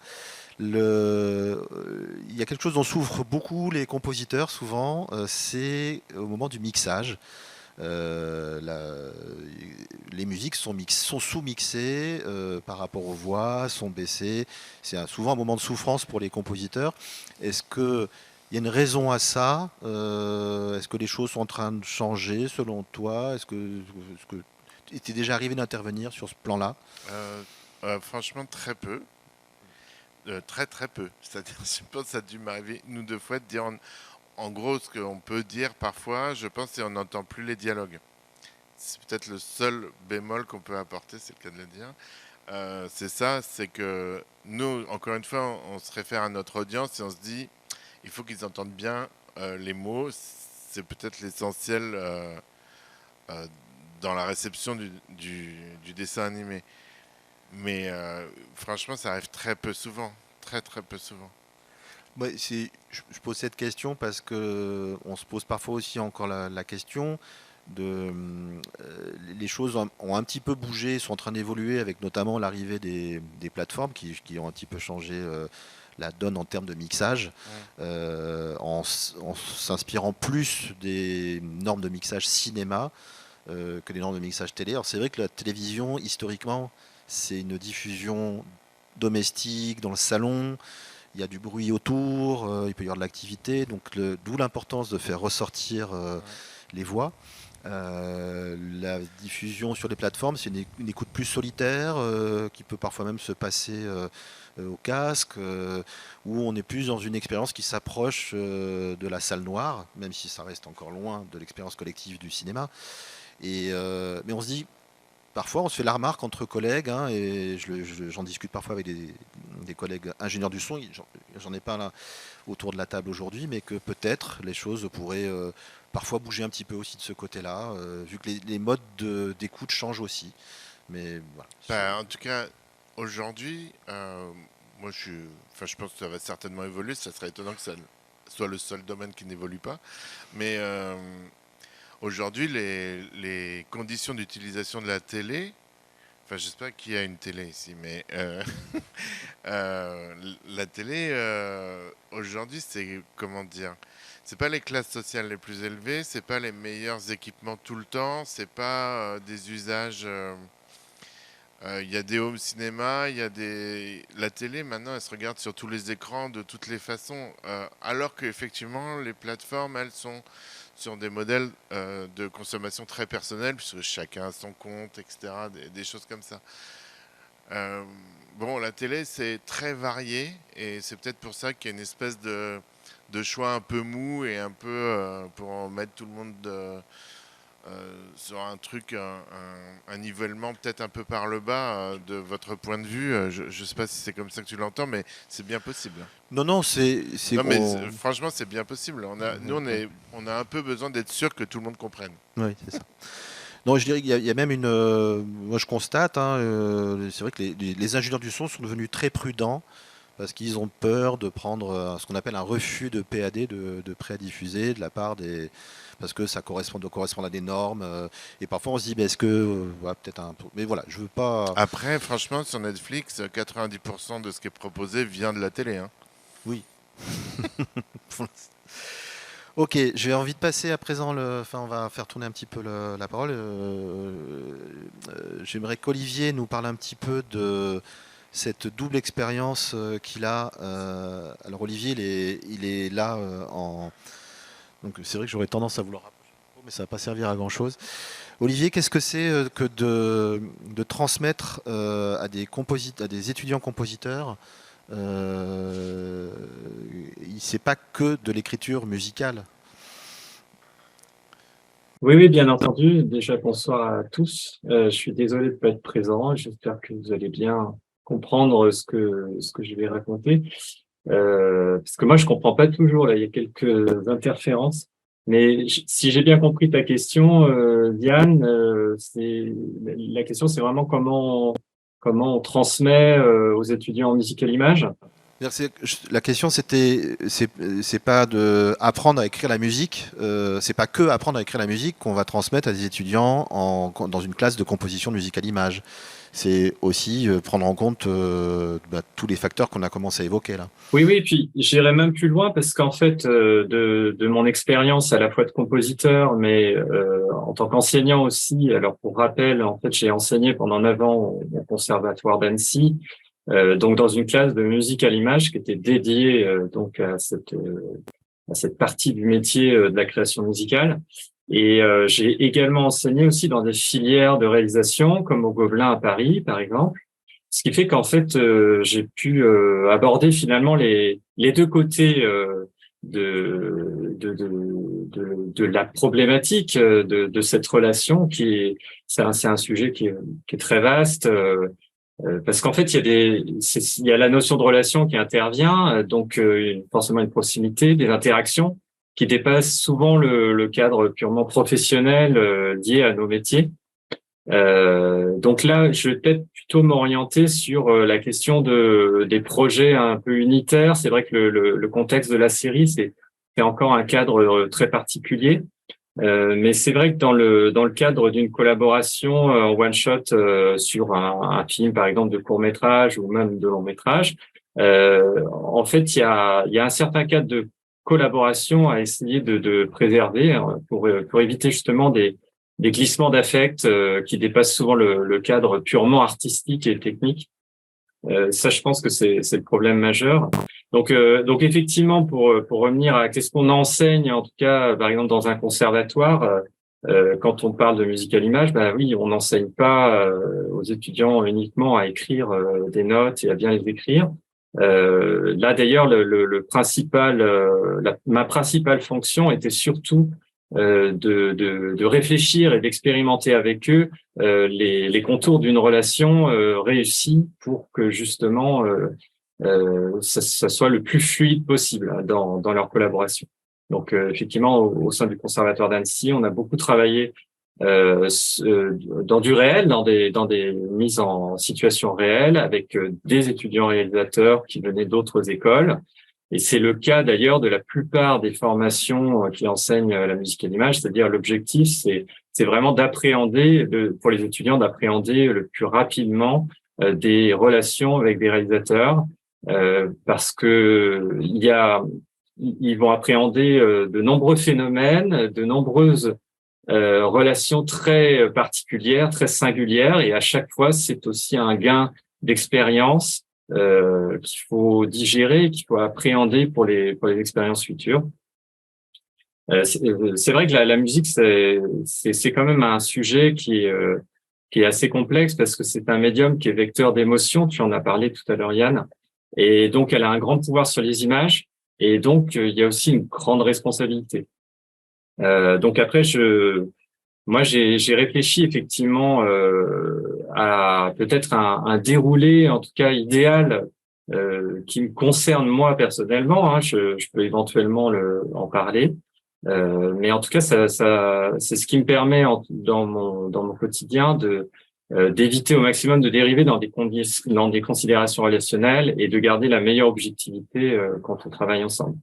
Il y a quelque chose dont souffrent beaucoup les compositeurs souvent, c'est au moment du mixage. Les musiques sont sous-mixées par rapport aux voix, sont baissées. C'est souvent un moment de souffrance pour les compositeurs. Est-ce que il y a une raison à ça? Est-ce que les choses sont en train de changer selon toi? Est-ce que tu es déjà arrivé d'intervenir sur ce plan-là? Franchement, très peu. Très très peu. C'est-à-dire, je pense que ça a dû m'arriver une ou deux fois de dire en gros ce qu'on peut dire parfois, je pense, c'est on n'entend plus les dialogues. C'est peut-être le seul bémol qu'on peut apporter, c'est le cas de le dire. c'est ça, c'est que nous, encore une fois, on se réfère à notre audience et on se dit, il faut qu'ils entendent bien les mots. C'est peut-être l'essentiel euh, dans la réception du dessin animé. Mais franchement, ça arrive très peu souvent, très très peu souvent. Ouais, je pose cette question parce que on se pose parfois aussi encore la question de les choses ont un petit peu bougé, sont en train d'évoluer avec notamment l'arrivée des plateformes qui ont un petit peu changé la donne en termes de mixage, en s'inspirant plus des normes de mixage cinéma que des normes de mixage télé. Alors c'est vrai que la télévision, historiquement, c'est une diffusion domestique dans le salon. Il y a du bruit autour, il peut y avoir de l'activité, donc d'où l'importance de faire ressortir les voix. La diffusion sur les plateformes, c'est une écoute plus solitaire qui peut parfois même se passer au casque, où on est plus dans une expérience qui s'approche de la salle noire, même si ça reste encore loin de l'expérience collective du cinéma. Mais on se dit, parfois, on se fait la remarque entre collègues, hein, et j'en discute parfois avec des collègues ingénieurs du son. J'en ai pas là autour de la table aujourd'hui, mais que peut-être les choses pourraient parfois bouger un petit peu aussi de ce côté-là, vu que les modes d'écoute changent aussi. Mais voilà. Bah, en tout cas, aujourd'hui, moi, je pense que ça va certainement évoluer. Ça serait étonnant que ça soit le seul domaine qui n'évolue pas. Mais aujourd'hui, les conditions d'utilisation de la télé, enfin, j'espère qu'il y a une télé ici, mais la télé, aujourd'hui, c'est, comment dire, c'est pas les classes sociales les plus élevées, c'est pas les meilleurs équipements tout le temps, c'est pas des usages. Il y a des home cinéma, il y a la télé maintenant, elle se regarde sur tous les écrans de toutes les façons, alors qu'effectivement, les plateformes, elles sont sur des modèles de consommation très personnels, puisque chacun a son compte, etc., des choses comme ça. Bon, la télé, c'est très varié, et c'est peut-être pour ça qu'il y a une espèce de choix un peu mou, et un peu pour en mettre tout le monde sur un truc, un nivellement peut-être un peu par le bas de votre point de vue. Je ne sais pas si c'est comme ça que tu l'entends, mais c'est bien possible. Non, non, Non, mais franchement, c'est bien possible. Nous, on a un peu besoin d'être sûr que tout le monde comprenne. Oui, c'est ça. Non, je dirais qu'il y a même une. Moi, je constate, hein, c'est vrai que les ingénieurs du son sont devenus très prudents parce qu'ils ont peur de prendre ce qu'on appelle un refus de PAD, de prêt à diffuser, de la part des. Parce que ça doit correspondre à des normes. Et parfois, on se dit, est-ce que. Ouais, peut-être un peu. Mais voilà, je veux pas. Après, franchement, sur Netflix, 90% de ce qui est proposé vient de la télé. Hein. Oui. Ok, j'ai envie de passer à présent on va faire tourner un petit peu la parole. J'aimerais qu'Olivier nous parle un petit peu de cette double expérience qu'il a. Alors Olivier, il est là donc c'est vrai que j'aurais tendance à vouloir rapprocher, mais ça va pas servir à grand chose. Olivier, qu'est-ce que c'est que de transmettre à des étudiants compositeurs c'est pas que de l'écriture musicale. Oui, oui, bien entendu. Déjà, bonsoir à tous. Je suis désolé de ne pas être présent. J'espère que vous allez bien comprendre ce que je vais raconter. Parce que moi, je comprends pas toujours. Là, il y a quelques interférences. Mais si j'ai bien compris ta question, Diane, la question, c'est vraiment comment on transmet aux étudiants en musique à l'image. La question, c'est pas de apprendre à écrire la musique, c'est pas que apprendre à écrire la musique qu'on va transmettre à des étudiants dans une classe de composition de musique à l'image. C'est aussi prendre en compte tous les facteurs qu'on a commencé à évoquer là. Oui, oui, puis j'irai même plus loin parce qu'en fait, de mon expérience à la fois de compositeur, mais en tant qu'enseignant aussi. Alors pour rappel, en fait, j'ai enseigné pendant 9 ans au conservatoire d'Annecy. Donc dans une classe de musique à l'image qui était dédiée donc à cette partie du métier de la création musicale. Et j'ai également enseigné aussi dans des filières de réalisation comme au Gobelin à Paris, par exemple. Ce qui fait qu'en fait, j'ai pu aborder finalement les deux côtés de la problématique de cette relation c'est un sujet qui est très vaste. Parce qu'en fait, il y a la notion de relation qui intervient, donc forcément une proximité, des interactions qui dépassent souvent le cadre purement professionnel lié à nos métiers. Donc là, je vais peut-être plutôt m'orienter sur la question des projets un peu unitaires. C'est vrai que le contexte de la série, c'est encore un cadre très particulier. Mais c'est vrai que dans le cadre d'une collaboration en one shot sur un film, par exemple, de court métrage ou même de long métrage, en fait, il y a un certain cadre de collaboration à essayer de préserver pour éviter justement des glissements d'affect qui dépassent souvent le cadre purement artistique et technique. Ça, je pense que c'est le problème majeur. Donc effectivement, pour revenir à qu'est-ce qu'on enseigne, en tout cas, par exemple dans un conservatoire, quand on parle de musique à l'image, bah oui, on n'enseigne pas aux étudiants uniquement à écrire des notes et à bien les écrire. Là d'ailleurs, ma principale fonction était surtout de réfléchir et d'expérimenter avec eux les contours d'une relation réussie pour que justement ça soit le plus fluide possible dans leur collaboration. Donc effectivement, au sein du Conservatoire d'Annecy, on a beaucoup travaillé dans du réel, dans des mises en situation réelle avec des étudiants réalisateurs qui venaient d'autres écoles. Et c'est le cas d'ailleurs de la plupart des formations qui enseignent la musique à l'image, c'est-à-dire l'objectif, c'est vraiment pour les étudiants, d'appréhender le plus rapidement des relations avec des réalisateurs, parce que ils vont appréhender de nombreux phénomènes, de nombreuses relations très particulières, très singulières, et à chaque fois, c'est aussi un gain d'expérience qu'il faut digérer, qu'il faut appréhender pour les expériences futures. C'est vrai que la musique, c'est quand même un sujet qui est assez complexe parce que c'est un médium qui est vecteur d'émotions. Tu en as parlé tout à l'heure, Yann. Et donc, elle a un grand pouvoir sur les images. Et donc, il y a aussi une grande responsabilité. Donc après, moi, j'ai réfléchi effectivement à peut-être un déroulé, en tout cas idéal, qui me concerne moi personnellement. Je peux éventuellement en parler, mais en tout cas, c'est ce qui me permet dans mon quotidien d'éviter au maximum de dériver dans des considérations relationnelles et de garder la meilleure objectivité quand on travaille ensemble.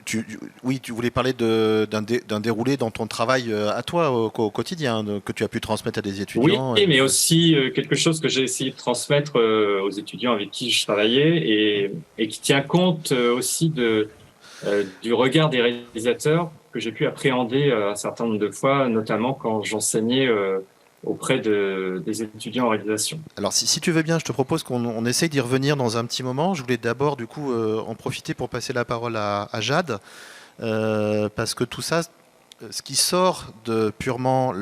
Tu voulais parler d'un déroulé dans ton travail à toi au quotidien, que tu as pu transmettre à des étudiants. Oui, mais aussi quelque chose que j'ai essayé de transmettre aux étudiants avec qui je travaillais et qui tient compte aussi du regard des réalisateurs que j'ai pu appréhender un certain nombre de fois, notamment quand j'enseignais auprès des étudiants en réalisation. Alors si tu veux bien, je te propose qu'on essaye d'y revenir dans un petit moment. Je voulais d'abord du coup en profiter pour passer la parole à Jade, parce que tout ça, ce qui sort de purement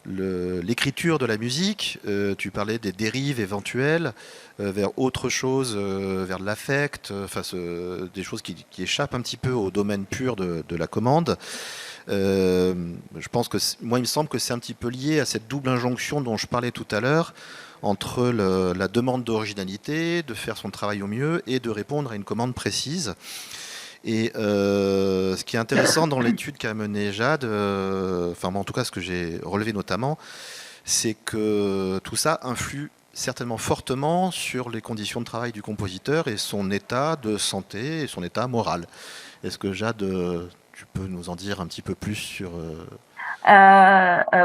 l'écriture de la musique, tu parlais des dérives éventuelles vers autre chose, vers l'affect, des choses qui échappent un petit peu au domaine pur de la commande. Je pense que moi, il me semble que c'est un petit peu lié à cette double injonction dont je parlais tout à l'heure, entre la demande d'originalité, de faire son travail au mieux et de répondre à une commande précise. Et ce qui est intéressant dans l'étude qu'a menée Jade, moi en tout cas ce que j'ai relevé notamment, c'est que tout ça influe certainement fortement sur les conditions de travail du compositeur et son état de santé et son état moral. Est-ce que Jade, tu peux nous en dire un petit peu plus sur...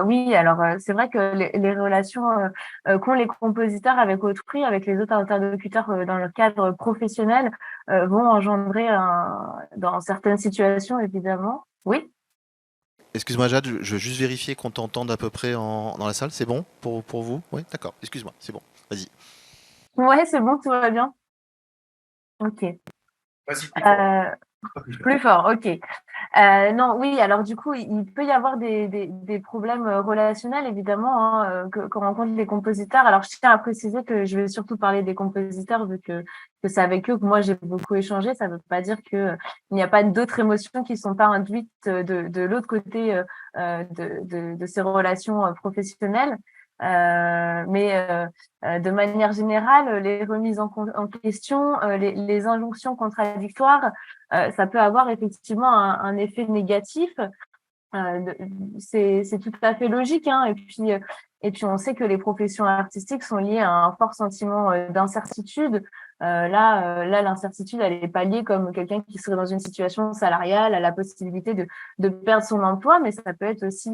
Oui, alors c'est vrai que les relations qu'ont les compositeurs avec autrui, avec les autres interlocuteurs dans le cadre professionnel, vont engendrer dans certaines situations, évidemment. Oui. Excuse-moi Jade, je veux juste vérifier qu'on t'entende à peu près dans la salle. C'est bon pour vous? Oui, d'accord. Excuse-moi, c'est bon. Vas-y. Ouais, c'est bon, tout va bien. Ok. Vas-y. Plus fort, ok. Non, oui, alors du coup, il peut y avoir des problèmes relationnels, évidemment, hein, que rencontrent les compositeurs. Alors, je tiens à préciser que je vais surtout parler des compositeurs, vu que c'est avec eux que moi j'ai beaucoup échangé. Ça ne veut pas dire qu'il n'y a pas d'autres émotions qui ne sont pas induites de l'autre côté de ces relations professionnelles. Mais de manière générale, les remises en question, les injonctions contradictoires, ça peut avoir effectivement un effet négatif. C'est tout à fait logique, hein. Et puis, on sait que les professions artistiques sont liées à un fort sentiment d'incertitude. Là, l'incertitude, elle est pas liée comme quelqu'un qui serait dans une situation salariale, à la possibilité de perdre son emploi, mais ça peut être aussi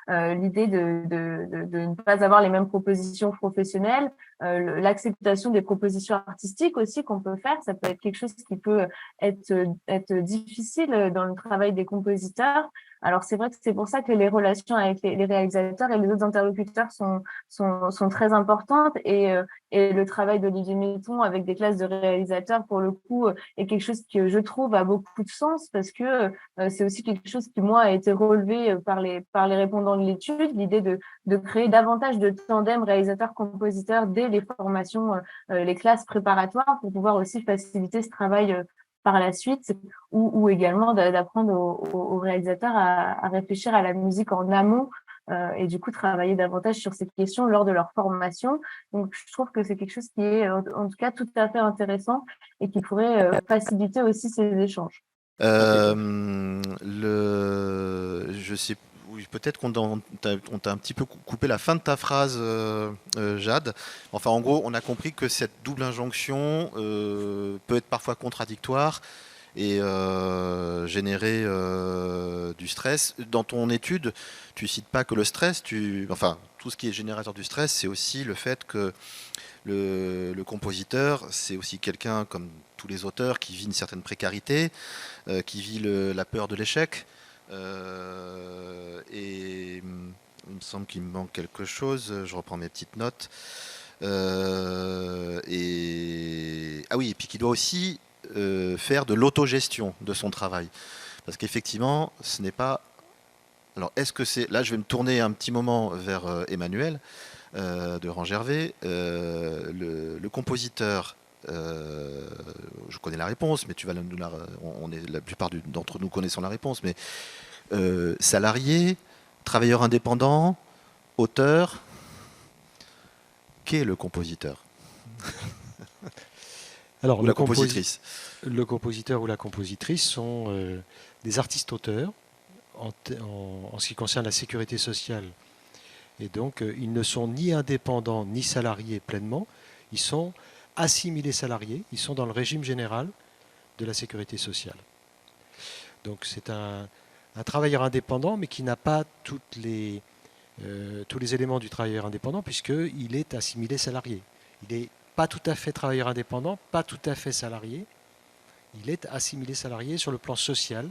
l'idée de ne pas avoir les mêmes propositions professionnelles, l'acceptation des propositions artistiques aussi qu'on peut faire. Ça peut être quelque chose qui peut être difficile dans le travail des compositeurs. Alors, c'est vrai que c'est pour ça que les relations avec les réalisateurs et les autres interlocuteurs sont très importantes. Et le travail d'Olivier Metton avec des classes de réalisateurs, pour le coup, est quelque chose que je trouve a beaucoup de sens parce que c'est aussi quelque chose qui, moi, a été relevé par les répondants de l'étude, l'idée de créer davantage de tandem réalisateurs-compositeurs dès les formations, les classes préparatoires pour pouvoir aussi faciliter ce travail par la suite, ou également d'apprendre aux réalisateurs à réfléchir à la musique en amont et du coup travailler davantage sur ces questions lors de leur formation. Donc je trouve que c'est quelque chose qui est en tout cas tout à fait intéressant et qui pourrait faciliter aussi ces échanges. Je sais, oui, peut-être on t'a un petit peu coupé la fin de ta phrase, Jade. Enfin, en gros, on a compris que cette double injonction peut être parfois contradictoire et générer du stress. Dans ton étude, tu cites pas que le stress, enfin, tout ce qui est générateur du stress, c'est aussi le fait que le compositeur, c'est aussi quelqu'un, comme tous les auteurs, qui vit une certaine précarité, qui vit la peur de l'échec. Et il me semble qu'il me manque quelque chose. Je reprends mes petites notes. Ah oui, et puis qui doit aussi faire de l'autogestion de son travail. Parce qu'effectivement, ce n'est pas... Alors, est-ce que c'est... Là, je vais me tourner un petit moment vers Emmanuel de Rangervais. Le compositeur, je connais la réponse, mais tu vas nous la plupart d'entre nous connaissons la réponse, mais salarié, travailleur indépendant, auteur, qu'est le compositeur? Alors, ou la compositrice. Le compositeur ou la compositrice sont des artistes-auteurs en ce qui concerne la sécurité sociale. Et donc, ils ne sont ni indépendants ni salariés pleinement. Ils sont assimilés salariés. Ils sont dans le régime général de la sécurité sociale. Donc, c'est un travailleur indépendant, mais qui n'a pas tous les éléments du travailleur indépendant, puisqu'il est assimilé salarié. Il n'est pas tout à fait travailleur indépendant, pas tout à fait salarié. Il est assimilé salarié sur le plan social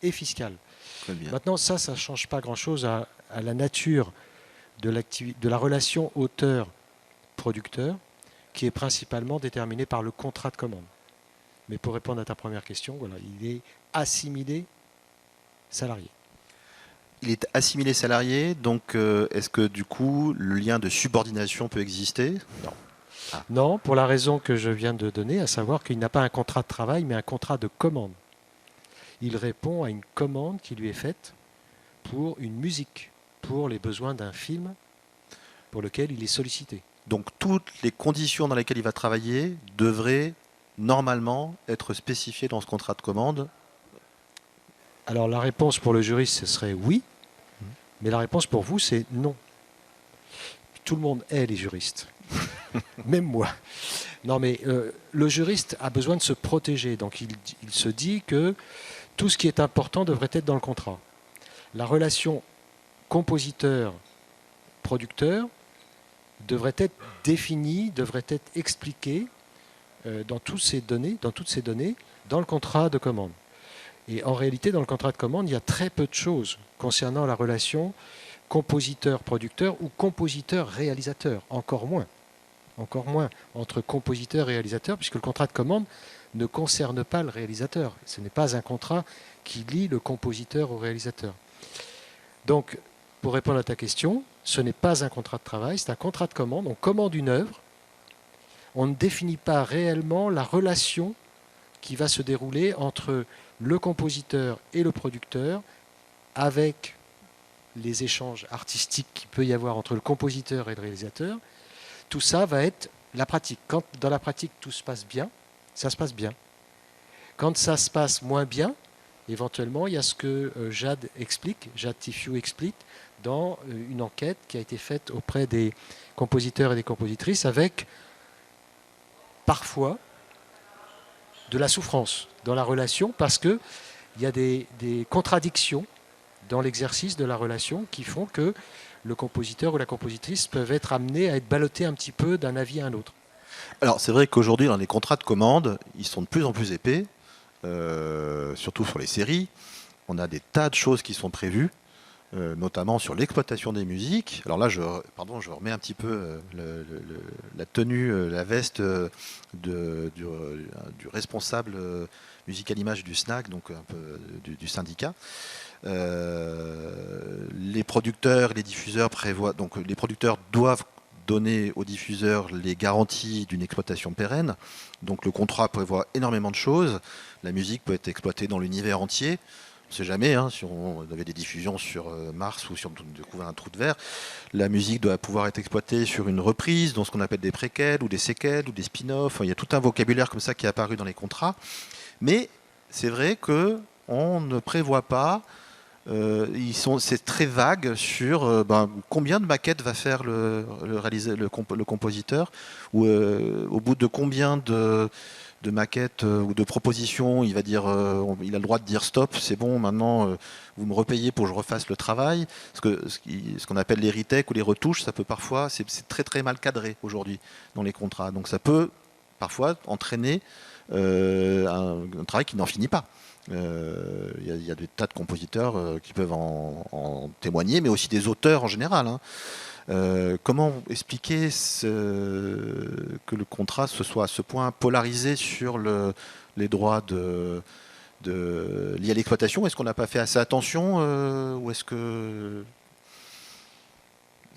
et fiscal. Très bien. Maintenant, ça ne change pas grand-chose à la nature de la relation auteur-producteur, qui est principalement déterminée par le contrat de commande. Mais pour répondre à ta première question, voilà, il est assimilé salarié. Il est assimilé salarié, donc est-ce que du coup le lien de subordination peut exister? Non. Ah. Non, pour la raison que je viens de donner, à savoir qu'il n'a pas un contrat de travail, mais un contrat de commande. Il répond à une commande qui lui est faite pour une musique, pour les besoins d'un film pour lequel il est sollicité. Donc toutes les conditions dans lesquelles il va travailler devraient normalement être spécifiées dans ce contrat de commande? Alors la réponse pour le juriste, ce serait oui, mais la réponse pour vous, c'est non. Tout le monde est les juristes, même moi. Non, mais le juriste a besoin de se protéger, donc il se dit que tout ce qui est important devrait être dans le contrat. La relation compositeur-producteur devrait être définie, devrait être expliquée dans toutes ces données, dans le contrat de commande. Et en réalité, dans le contrat de commande, il y a très peu de choses concernant la relation compositeur-producteur ou compositeur-réalisateur, encore moins. encore moins entre compositeur et réalisateur, puisque le contrat de commande ne concerne pas le réalisateur. Ce n'est pas un contrat qui lie le compositeur au réalisateur. Donc, pour répondre à ta question, ce n'est pas un contrat de travail, c'est un contrat de commande. On commande une œuvre, on ne définit pas réellement la relation qui va se dérouler entre le compositeur et le producteur, avec les échanges artistiques qu'il peut y avoir entre le compositeur et le réalisateur. Tout ça va être la pratique. Quand dans la pratique tout se passe bien, ça se passe bien. Quand ça se passe moins bien, éventuellement, il y a ce que Jade Tifiou explique dans une enquête qui a été faite auprès des compositeurs et des compositrices, avec parfois de la souffrance dans la relation, parce qu'il y a des contradictions dans l'exercice de la relation qui font que le compositeur ou la compositrice peuvent être amenés à être ballottés un petit peu d'un avis à un autre. Alors c'est vrai qu'aujourd'hui, dans les contrats de commande, ils sont de plus en plus épais, surtout sur les séries. On a des tas de choses qui sont prévues, notamment sur l'exploitation des musiques. Alors là, je remets un petit peu la tenue, la veste du responsable musical image du SNAC, donc un peu du syndicat. Les producteurs et les diffuseurs prévoient, donc les producteurs doivent donner aux diffuseurs les garanties d'une exploitation pérenne. Donc le contrat prévoit énormément de choses. La musique peut être exploitée dans l'univers entier. On ne sait jamais, hein, si on avait des diffusions sur Mars ou si on découvrait un trou de verre, la musique doit pouvoir être exploitée sur une reprise, dans ce qu'on appelle des préquels ou des séquelles ou des spin-offs. Il y a tout un vocabulaire comme ça qui est apparu dans les contrats. Mais c'est vrai qu'on ne prévoit pas, c'est très vague sur combien de maquettes va faire le compositeur, ou au bout de combien de maquettes ou de propositions il va dire, il a le droit de dire stop, c'est bon, maintenant vous me repayez pour que je refasse le travail. Ce qu'on appelle les retakes ou les retouches, ça peut parfois, c'est très très mal cadré aujourd'hui dans les contrats, donc ça peut parfois entraîner un travail qui n'en finit pas. Il y a des tas de compositeurs qui peuvent en témoigner, mais aussi des auteurs en général, hein. Comment expliquer que le contrat se soit à ce point polarisé sur les droits liés à l'exploitation? Est-ce qu'on n'a pas fait assez attention, ou est-ce que...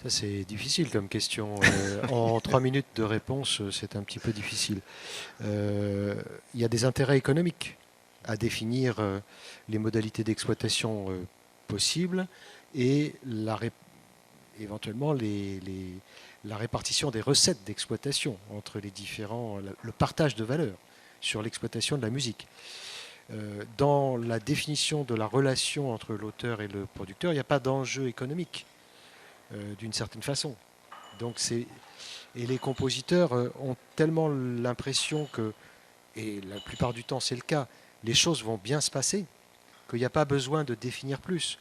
Ça, c'est difficile comme question. En 3 minutes de réponse, c'est un petit peu difficile. Il y a des intérêts économiques à définir les modalités d'exploitation possibles et éventuellement la répartition des recettes d'exploitation entre les différents, le partage de valeur sur l'exploitation de la musique. Dans la définition de la relation entre l'auteur et le producteur, il n'y a pas d'enjeu économique d'une certaine façon. Et les compositeurs ont tellement l'impression que, et la plupart du temps c'est le cas, les choses vont bien se passer, qu'il n'y a pas besoin de définir plus.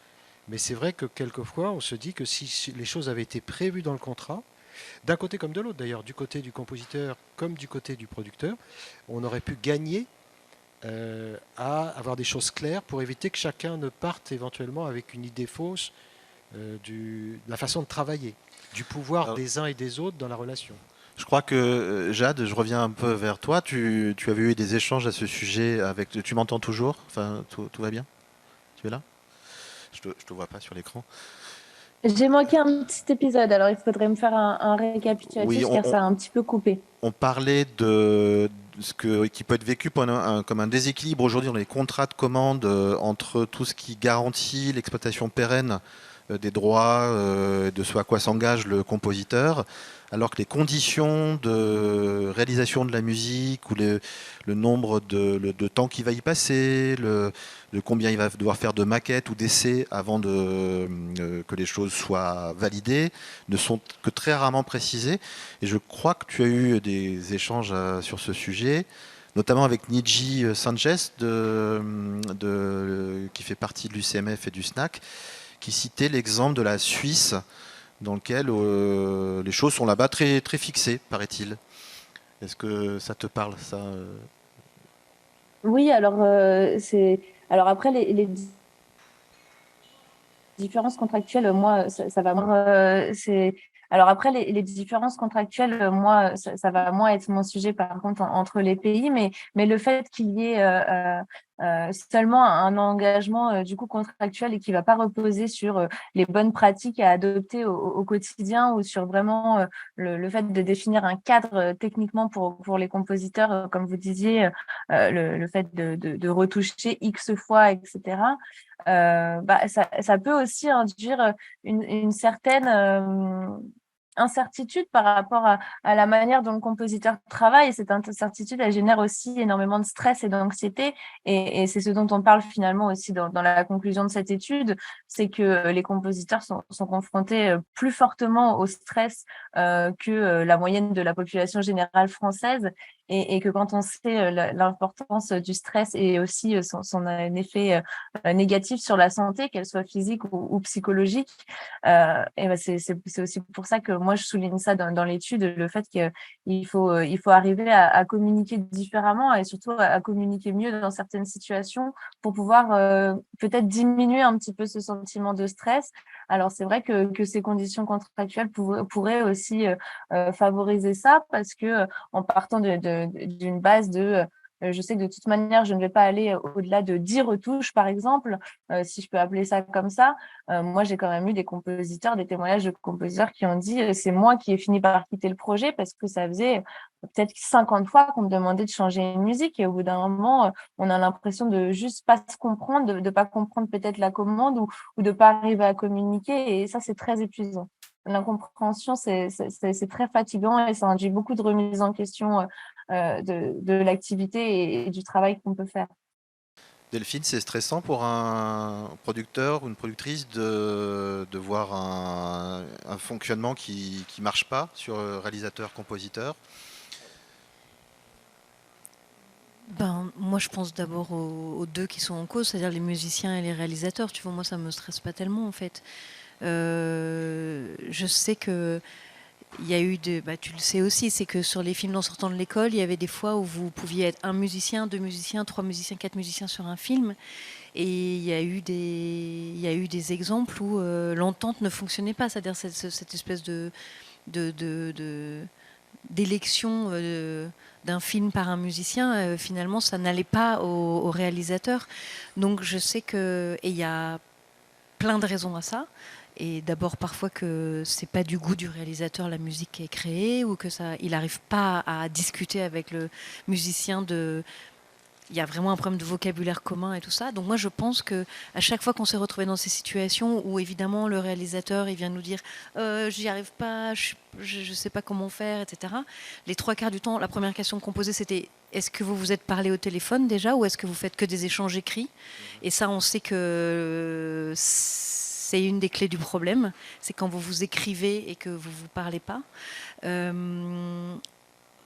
Mais c'est vrai que quelquefois, on se dit que si les choses avaient été prévues dans le contrat, d'un côté comme de l'autre d'ailleurs, du côté du compositeur comme du côté du producteur, on aurait pu gagner à avoir des choses claires pour éviter que chacun ne parte éventuellement avec une idée fausse de la façon de travailler, du pouvoir des uns et des autres dans la relation. Je crois que, Jade, je reviens un peu vers toi. Tu avais eu des échanges à ce sujet avec... Tu m'entends toujours? Enfin, tout va bien? Tu es là? Je te vois pas sur l'écran. J'ai manqué un petit épisode, alors il faudrait me faire un récapitulatif, car ça a un petit peu coupé. On parlait de qui peut être vécu comme un déséquilibre aujourd'hui dans les contrats de commande entre tout ce qui garantit l'exploitation pérenne des droits, de ce à quoi s'engage le compositeur, alors que les conditions de réalisation de la musique ou le nombre de temps qu'il va y passer, de combien il va devoir faire de maquettes ou d'essais avant que les choses soient validées, ne sont que très rarement précisées. Et je crois que tu as eu des échanges sur ce sujet, notamment avec Nidji Sanchez, qui fait partie de l'UCMF et du SNAC, qui citait l'exemple de la Suisse, dans lequel les choses sont là-bas très, très fixées, paraît-il. Est-ce que ça te parle, ça? Oui, alors après les différences contractuelles, moi ça va. Alors après, les différences contractuelles, moi, ça va moins être mon sujet par contre entre les pays, mais le fait qu'il y ait seulement un engagement du coup contractuel et qui va pas reposer sur les bonnes pratiques à adopter au quotidien ou sur vraiment le fait de définir un cadre techniquement pour les compositeurs, comme vous disiez, le fait de retoucher X fois, etc. Ça peut aussi induire une certaine incertitude par rapport à la manière dont le compositeur travaille. Et cette incertitude, elle génère aussi énormément de stress et d'anxiété. Et c'est ce dont on parle finalement aussi dans la conclusion de cette étude, c'est que les compositeurs sont confrontés plus fortement au stress que la moyenne de la population générale française. Et que quand on sait l'importance du stress et aussi son effet négatif sur la santé, qu'elle soit physique ou psychologique, et ben c'est aussi pour ça que moi je souligne ça dans l'étude, le fait qu'il faut arriver à communiquer différemment et surtout à communiquer mieux dans certaines situations pour pouvoir peut-être diminuer un petit peu ce sentiment de stress. Alors c'est vrai que ces conditions contractuelles pourraient aussi favoriser ça parce que en partant d'une base je sais que de toute manière, je ne vais pas aller au-delà de 10 retouches, par exemple, si je peux appeler ça comme ça. Moi, j'ai quand même eu des compositeurs, des témoignages de compositeurs qui ont dit c'est moi qui ai fini par quitter le projet parce que ça faisait peut-être 50 fois qu'on me demandait de changer une musique et au bout d'un moment, on a l'impression de juste pas se comprendre, de pas comprendre peut-être la commande ou de pas arriver à communiquer et ça, c'est très épuisant. L'incompréhension, c'est très fatigant et ça induit beaucoup de remise en question de l'activité et du travail qu'on peut faire. Delphine, c'est stressant pour un producteur ou une productrice de voir un fonctionnement qui ne marche pas sur réalisateur-compositeur? Moi, je pense d'abord aux deux qui sont en cause, c'est-à-dire les musiciens et les réalisateurs. Tu vois, moi, ça me stresse pas tellement, en fait. Je sais que il y a eu tu le sais aussi, c'est que sur les films en sortant de l'école, il y avait des fois où vous pouviez être un musicien, deux musiciens, trois musiciens, quatre musiciens sur un film. Et il y a eu des exemples où l'entente ne fonctionnait pas, c'est-à-dire cette espèce d'élection d'un film par un musicien, finalement, ça n'allait pas au réalisateur. Donc je sais que... Et il y a plein de raisons à ça. Et d'abord parfois que c'est pas du goût du réalisateur la musique qui est créée ou que il n'arrive pas à discuter avec le musicien il y a vraiment un problème de vocabulaire commun et tout ça. Donc moi je pense que à chaque fois qu'on s'est retrouvé dans ces situations où évidemment le réalisateur il vient nous dire j'y arrive pas, je sais pas comment faire, etc. Les trois quarts du temps, la première question qu'on posait c'était est-ce que vous vous êtes parlé au téléphone déjà ou est-ce que vous faites que des échanges écrits? Et ça on sait que c'est une des clés du problème, c'est quand vous vous écrivez et que vous vous parlez pas.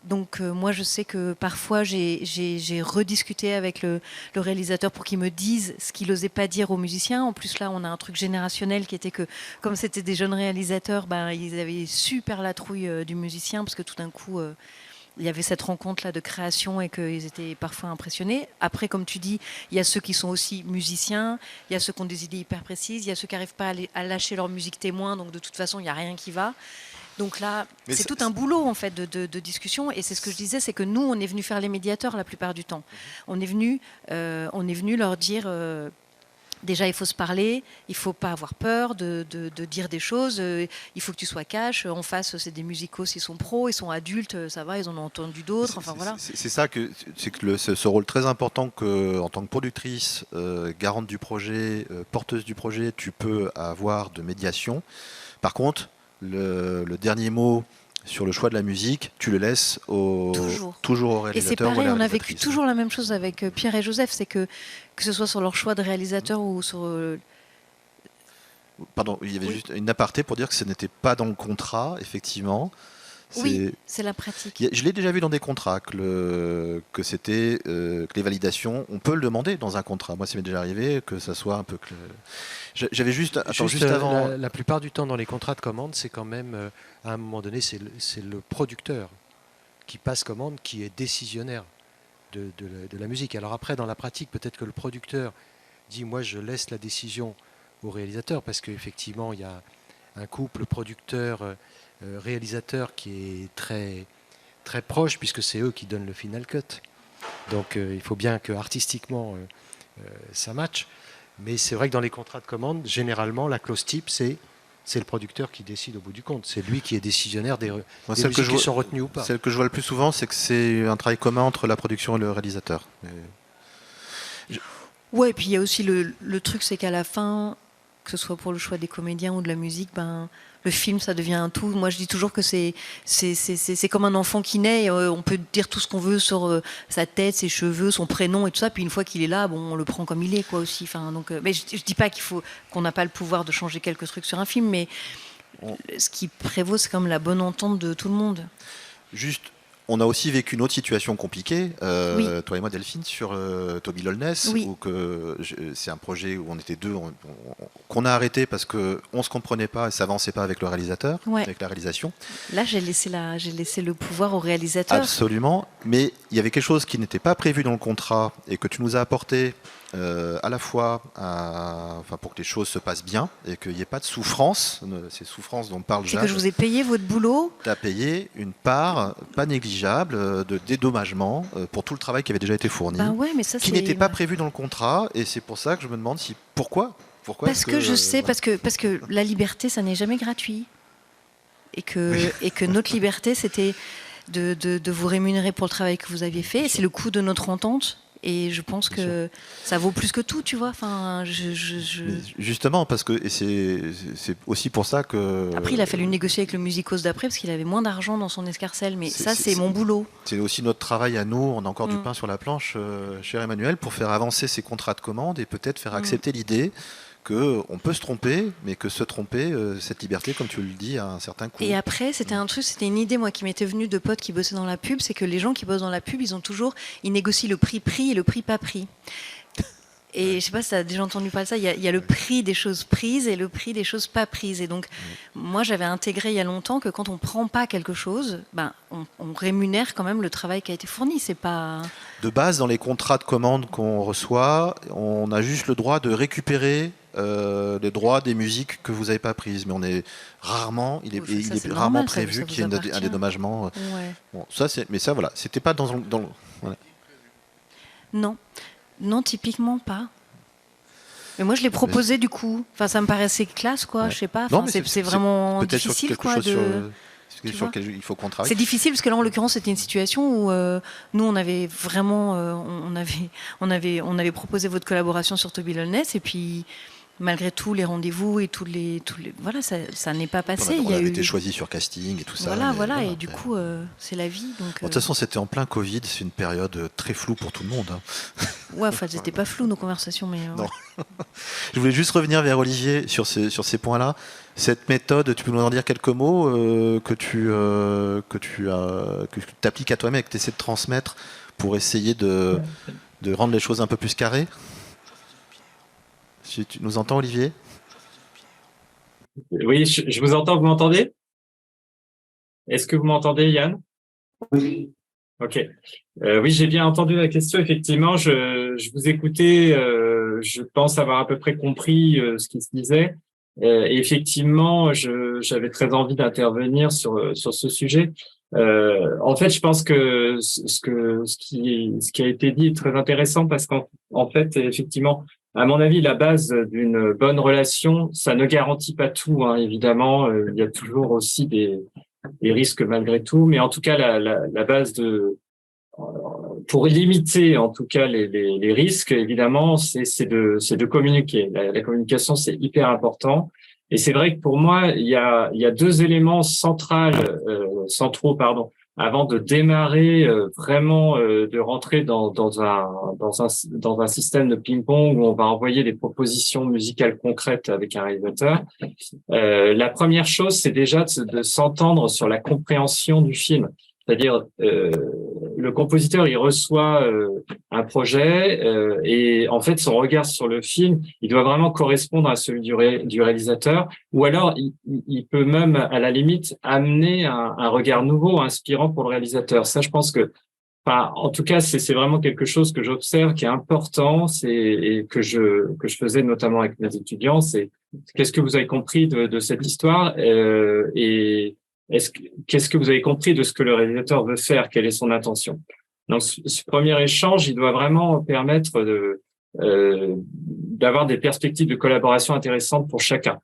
Donc moi je sais que parfois j'ai rediscuté avec le réalisateur pour qu'il me dise ce qu'il n'osait pas dire aux musiciens. En plus là on a un truc générationnel qui était que comme c'était des jeunes réalisateurs, ils avaient super la trouille du musicien parce que tout d'un coup il y avait cette rencontre-là de création et qu'ils étaient parfois impressionnés. Après, comme tu dis, il y a ceux qui sont aussi musiciens, il y a ceux qui ont des idées hyper précises, il y a ceux qui n'arrivent pas à lâcher leur musique témoin, donc de toute façon, il n'y a rien qui va. Donc là, c'est tout un boulot en fait de discussion. Et c'est ce que je disais, c'est que nous, on est venu faire les médiateurs la plupart du temps. On est venu leur dire... déjà, il faut se parler, il ne faut pas avoir peur de dire des choses, il faut que tu sois cash. En face, c'est des musicos, ils sont pros, ils sont adultes, ça va, ils en ont entendu d'autres. Enfin, voilà. C'est ça que ce rôle très important que, en tant que productrice, garante du projet, porteuse du projet, tu peux avoir de médiation. Par contre, le dernier mot sur le choix de la musique, tu le laisses toujours au réalisateur. Et c'est pareil, on a vécu toujours la même chose avec Pierre et Joseph, c'est que ce soit sur leur choix de réalisateur ou sur... Pardon, il y avait juste une aparté pour dire que ce n'était pas dans le contrat, effectivement. Oui, c'est la pratique. Je l'ai déjà vu dans des contrats que c'était que les validations, on peut le demander dans un contrat. Moi, ça m'est déjà arrivé que ça soit un peu j'avais juste avant. La plupart du temps, dans les contrats de commande, c'est quand même à un moment donné, c'est le producteur qui passe commande, qui est décisionnaire de la musique. Alors après, dans la pratique, peut-être que le producteur dit moi, je laisse la décision au réalisateur parce qu'effectivement, il y a un couple producteur réalisateur qui est très, très proche, puisque c'est eux qui donnent le final cut. Donc il faut bien que artistiquement ça matche. Mais c'est vrai que dans les contrats de commande, généralement, la clause type, c'est le producteur qui décide au bout du compte. C'est lui qui est décisionnaire des musiques qui sont retenues ou pas. Celle que je vois le plus souvent, c'est que c'est un travail commun entre la production et le réalisateur. Ouais, et puis il y a aussi le truc, c'est qu'à la fin, que ce soit pour le choix des comédiens ou de la musique, le film, ça devient un tout. Moi, je dis toujours que c'est comme un enfant qui naît. On peut dire tout ce qu'on veut sur sa tête, ses cheveux, son prénom et tout ça. Puis une fois qu'il est là, on le prend comme il est, quoi, aussi. Enfin, donc, mais je dis pas qu'on n'a pas le pouvoir de changer quelques trucs sur un film, mais ce qui prévaut, c'est comme la bonne entente de tout le monde. Juste, on a aussi vécu une autre situation compliquée, Oui. toi et moi, Delphine, sur Toby Lolness, Oui. où c'est un projet où on était deux, qu'on a arrêté parce qu'on ne se comprenait pas et ça n'avançait pas avec le réalisateur, Ouais. avec la réalisation. Là, j'ai laissé le pouvoir au réalisateur. Absolument, mais il y avait quelque chose qui n'était pas prévu dans le contrat et que tu nous as apporté à la fois pour que les choses se passent bien et qu'il n'y ait pas de souffrance, ces souffrances dont parle C'est Jade. que je vous ai payé votre boulot. Tu as payé une part pas négligeable de dédommagement pour tout le travail qui avait déjà été fourni, Ouais, mais ça, qui n'était pas prévu dans le contrat, et c'est pour ça que je me demande pourquoi parce que je sais, parce que la liberté, ça n'est jamais gratuit. Et que notre liberté, c'était de vous rémunérer pour le travail que vous aviez fait. Et c'est le coût de notre entente. Et je pense que ça vaut plus que tout, tu vois. Enfin, Justement, parce que c'est aussi pour ça que... Après, il a fallu négocier avec le musicos d'après, parce qu'il avait moins d'argent dans son escarcelle. Mais c'est mon boulot. C'est aussi notre travail à nous. On a encore du pain sur la planche, cher Emmanuel, pour faire avancer ces contrats de commande et peut-être faire accepter l'idée qu'on peut se tromper, mais que se tromper, cette liberté, comme tu le dis, a un certain coût. Et après, c'était une idée, moi, qui m'était venue de potes qui bossaient dans la pub, c'est que les gens qui bossent dans la pub, ils négocient le prix et le prix pas pris. Et je sais pas si tu as déjà entendu parler de ça, il y a le prix des choses prises et le prix des choses pas prises. Et donc, moi, j'avais intégré il y a longtemps que quand on prend pas quelque chose, on rémunère quand même le travail qui a été fourni. C'est pas... De base, dans les contrats de commande qu'on reçoit, on a juste le droit de récupérer les droits des musiques que vous n'avez pas prises. Mais on est rarement, il est rarement prévu qu'il y ait un dédommagement. Ouais. Bon, mais ça, voilà, c'était pas dans le... Voilà. Non, typiquement pas. Mais moi, je l'ai proposé du coup. Enfin, ça me paraissait classe, quoi. Ouais. Je sais pas. Enfin, c'est vraiment difficile, quoi. Sur lequel il faut qu'on travaille. C'est difficile parce que là, en l'occurrence, c'était une situation où nous, on avait vraiment, on avait proposé votre collaboration sur Toby Lolness, et puis malgré tout, les rendez-vous et tous les voilà, ça n'est pas passé. On avait été choisi sur casting et tout ça. Voilà, et du coup, c'est la vie. Donc, de toute façon, c'était en plein Covid, c'est une période très floue pour tout le monde. Hein. Ouais, enfin, c'était pas flou nos conversations, mais. Non. Je voulais juste revenir vers Olivier sur ces points-là. Cette méthode, tu peux nous en dire quelques mots que tu appliques à toi-même et que tu essaies de transmettre pour essayer de rendre les choses un peu plus carrées? Si tu nous entends, Olivier? Oui, je vous entends, vous m'entendez? Est-ce que vous m'entendez, Yann? Oui. Ok. Oui, j'ai bien entendu la question. Effectivement, je vous écoutais. Je pense avoir à peu près compris ce qui se disait. Et effectivement, j'avais très envie d'intervenir sur ce sujet. En fait, je pense que ce qui a été dit est très intéressant parce qu'en fait, effectivement, à mon avis, la base d'une bonne relation, ça ne garantit pas tout, hein, évidemment. Il y a toujours aussi des risques malgré tout, mais en tout cas, la base pour limiter en tout cas les risques, évidemment, c'est de communiquer. La communication, c'est hyper important. Et c'est vrai que pour moi, il y a deux éléments centraux, avant de démarrer vraiment de rentrer dans un système de ping-pong où on va envoyer des propositions musicales concrètes avec un réalisateur. La première chose, c'est déjà de s'entendre sur la compréhension du film. C'est-à-dire, le compositeur, il reçoit un projet et en fait, son regard sur le film, il doit vraiment correspondre à celui du réalisateur. Ou alors, il peut même, à la limite, amener un regard nouveau, inspirant pour le réalisateur. Ça, je pense que, en tout cas, c'est vraiment quelque chose que j'observe, qui est important, et que je faisais notamment avec mes étudiants. C'est qu'est-ce que vous avez compris de cette histoire et qu'est-ce que vous avez compris de ce que le réalisateur veut faire? Quelle est son intention? Donc, ce premier échange, il doit vraiment permettre d'avoir des perspectives de collaboration intéressantes pour chacun.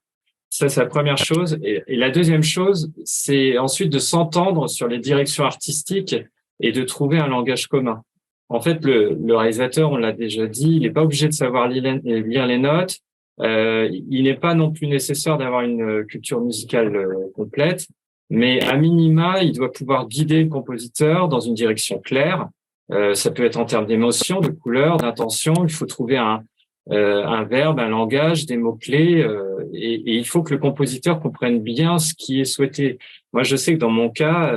Ça, c'est la première chose. Et la deuxième chose, c'est ensuite de s'entendre sur les directions artistiques et de trouver un langage commun. En fait, le réalisateur, on l'a déjà dit, il n'est pas obligé de savoir lire les notes. Il n'est pas non plus nécessaire d'avoir une culture musicale complète, mais à minima, il doit pouvoir guider le compositeur dans une direction claire. Ça peut être en termes d'émotion, de couleur, d'intention. Il faut trouver un verbe, un langage, des mots-clés, et il faut que le compositeur comprenne bien ce qui est souhaité. Moi, je sais que dans mon cas,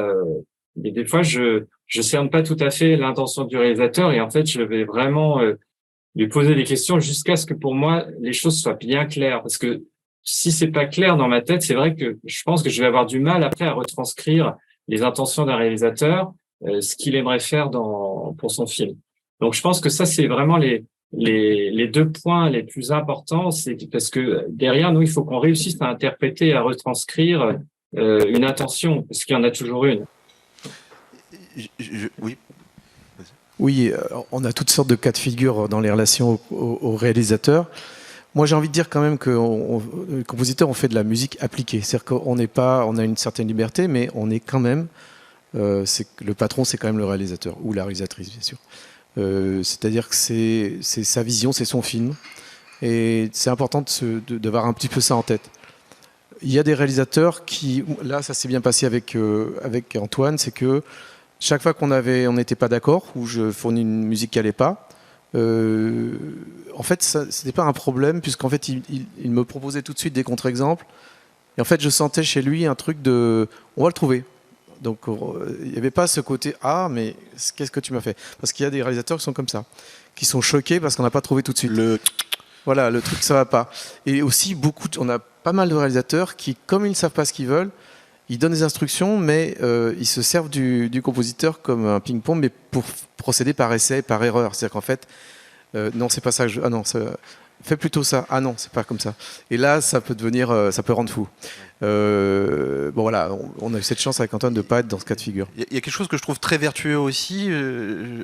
des fois, je cerne pas tout à fait l'intention du réalisateur, et en fait, je vais vraiment lui poser des questions jusqu'à ce que pour moi, les choses soient bien claires. Parce que si c'est pas clair dans ma tête, c'est vrai que je pense que je vais avoir du mal après à retranscrire les intentions d'un réalisateur, ce qu'il aimerait faire pour son film. Donc, je pense que ça, c'est vraiment les deux points les plus importants, c'est parce que derrière nous, il faut qu'on réussisse à interpréter, à retranscrire une intention, parce qu'il y en a toujours une. Oui. Oui, on a toutes sortes de cas de figure dans les relations aux réalisateurs. Moi, j'ai envie de dire quand même que les compositeurs ont fait de la musique appliquée. C'est-à-dire qu'on n'est pas, on a une certaine liberté, mais on est quand même, le patron, c'est quand même le réalisateur ou la réalisatrice, bien sûr. C'est-à-dire que c'est sa vision, c'est son film, et c'est important d'avoir un petit peu ça en tête. Il y a des réalisateurs qui, là, ça s'est bien passé avec Antoine, c'est que chaque fois qu'on n'était pas d'accord, ou je fournis une musique qui n'allait pas, en fait, c'était pas un problème, puisqu'en fait, il me proposait tout de suite des contre-exemples, et en fait, je sentais chez lui un truc de, on va le trouver. Donc, il n'y avait pas ce côté « Ah, mais qu'est-ce que tu m'as fait ?» Parce qu'il y a des réalisateurs qui sont comme ça, qui sont choqués parce qu'on n'a pas trouvé tout de suite. Voilà, le truc, ça va pas. Et aussi, on a pas mal de réalisateurs qui, comme ils ne savent pas ce qu'ils veulent, ils donnent des instructions, mais ils se servent du compositeur comme un ping-pong, mais pour procéder par essai, par erreur. C'est-à-dire qu'en fait, non, c'est pas ça que ah non, fais plutôt ça. Ah non, c'est pas comme ça. Et là, ça peut rendre fou. Bon voilà, on a eu cette chance avec Antoine de ne pas être dans ce cas de figure. Il y a quelque chose que je trouve très vertueux aussi,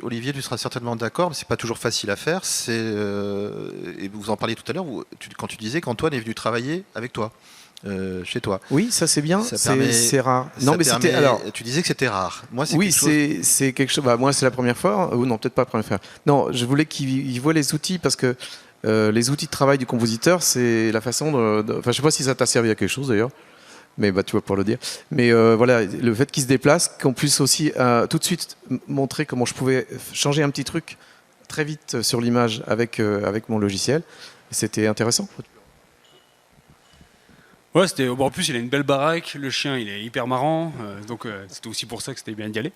Olivier, tu seras certainement d'accord, mais c'est pas toujours facile à faire, et vous en parliez tout à l'heure, quand tu disais qu'Antoine est venu travailler avec toi, chez toi. Oui, ça c'est bien, c'est rare. Non, mais c'était, alors, tu disais que c'était rare. Moi, oui, c'est quelque chose, moi c'est la première fois, ou non, peut-être pas la première fois. Non, je voulais qu'il voit les outils, parce que les outils de travail du compositeur, c'est la façon enfin, je sais pas si ça t'a servi à quelque chose d'ailleurs, mais bah, tu vas pouvoir le dire. Mais voilà, le fait qu'il se déplace, qu'on puisse aussi tout de suite montrer comment je pouvais changer un petit truc très vite sur l'image avec mon logiciel, c'était intéressant. Ouais, en plus il a une belle baraque, le chien il est hyper marrant, donc c'était aussi pour ça que c'était bien d'y aller.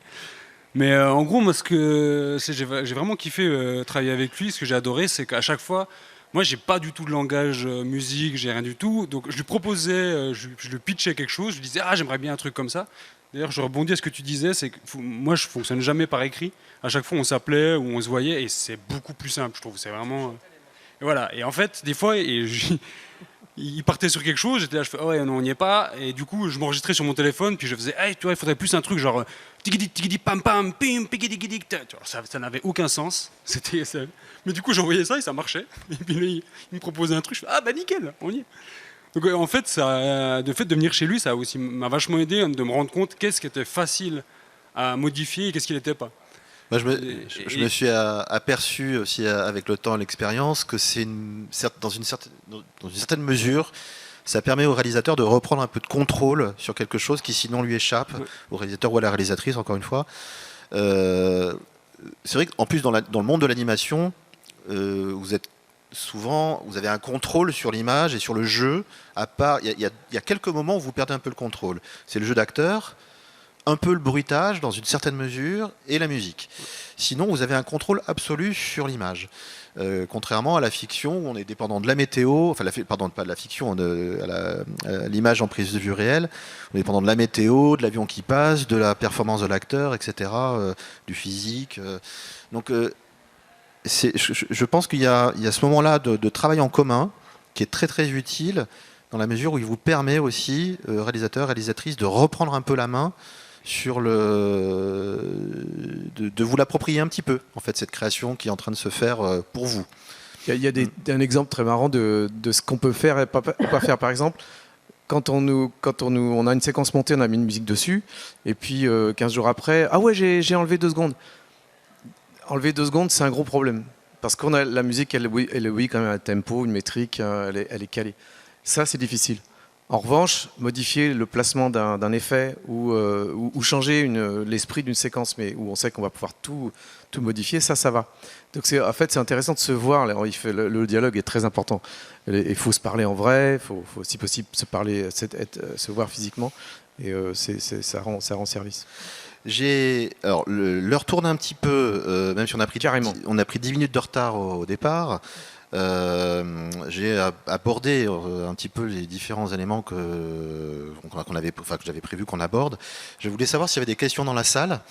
Mais en gros, moi, j'ai vraiment kiffé travailler avec lui. Ce que j'ai adoré, c'est qu'à chaque fois, moi, j'ai pas du tout de langage musique, j'ai rien du tout. Donc, je lui proposais, je lui pitchais quelque chose. Je lui disais, j'aimerais bien un truc comme ça. D'ailleurs, je rebondis à ce que tu disais, c'est que moi, je fonctionne jamais par écrit. À chaque fois, on s'appelait ou on se voyait, et c'est beaucoup plus simple, je trouve. C'est vraiment. Et voilà. Et en fait, des fois, il partait sur quelque chose, j'étais là, je fais ouais, non, on n'y est pas, et du coup je m'enregistrais sur mon téléphone, puis je faisais hey, tu vois, il faudrait plus un truc genre tigidi tigidi pam pam pim pigidi gidi, ça n'avait aucun sens, mais du coup j'envoyais ça et ça marchait, et puis là, il me proposait un truc, je fais bah nickel, on y est. Donc en fait, le fait de venir chez lui, ça aussi m'a vachement aidé de me rendre compte qu'est-ce qui était facile à modifier et qu'est-ce qui n'était pas. Moi, je me suis aperçu aussi avec le temps et l'expérience que dans une certaine mesure, ça permet au réalisateur de reprendre un peu de contrôle sur quelque chose qui sinon lui échappe, au réalisateur ou à la réalisatrice, encore une fois. C'est vrai qu'en plus, dans le monde de l'animation, vous avez un contrôle sur l'image et sur le jeu. À part, il y a quelques moments où vous perdez un peu le contrôle. C'est le jeu d'acteur, un peu le bruitage dans une certaine mesure et la musique. Sinon, vous avez un contrôle absolu sur l'image. Contrairement à la fiction où on est dépendant de la météo, pardon, pas de la fiction, à l'image en prise de vue réelle, on est dépendant de la météo, de l'avion qui passe, de la performance de l'acteur, etc., du physique. Donc, je pense qu'il y a ce moment-là de travail en commun qui est très très utile dans la mesure où il vous permet aussi, réalisateur, réalisatrice, de reprendre un peu la main sur de vous l'approprier un petit peu, en fait, cette création qui est en train de se faire pour vous. Il y a un exemple très marrant de ce qu'on peut faire et pas faire. Par exemple, quand on a une séquence montée, on a mis une musique dessus, et puis 15 jours après, ah ouais, j'ai enlevé 2 secondes. Enlever 2 secondes, c'est un gros problème. Parce qu'on a la musique, elle quand même un tempo, une métrique, elle est calée. Ça, c'est difficile. En revanche, modifier le placement d'un effet ou changer l'esprit d'une séquence, mais où on sait qu'on va pouvoir tout modifier, ça va. Donc en fait, c'est intéressant de se voir. Le dialogue est très important. Il faut se parler en vrai, il faut si possible se parler, se voir physiquement, et ça rend service. Alors, l'heure tourne un petit peu, même si on a pris 10 minutes de retard au départ. J'ai abordé un petit peu les différents éléments que j'avais prévu qu'on aborde. Je voulais savoir s'il y avait des questions dans la salle,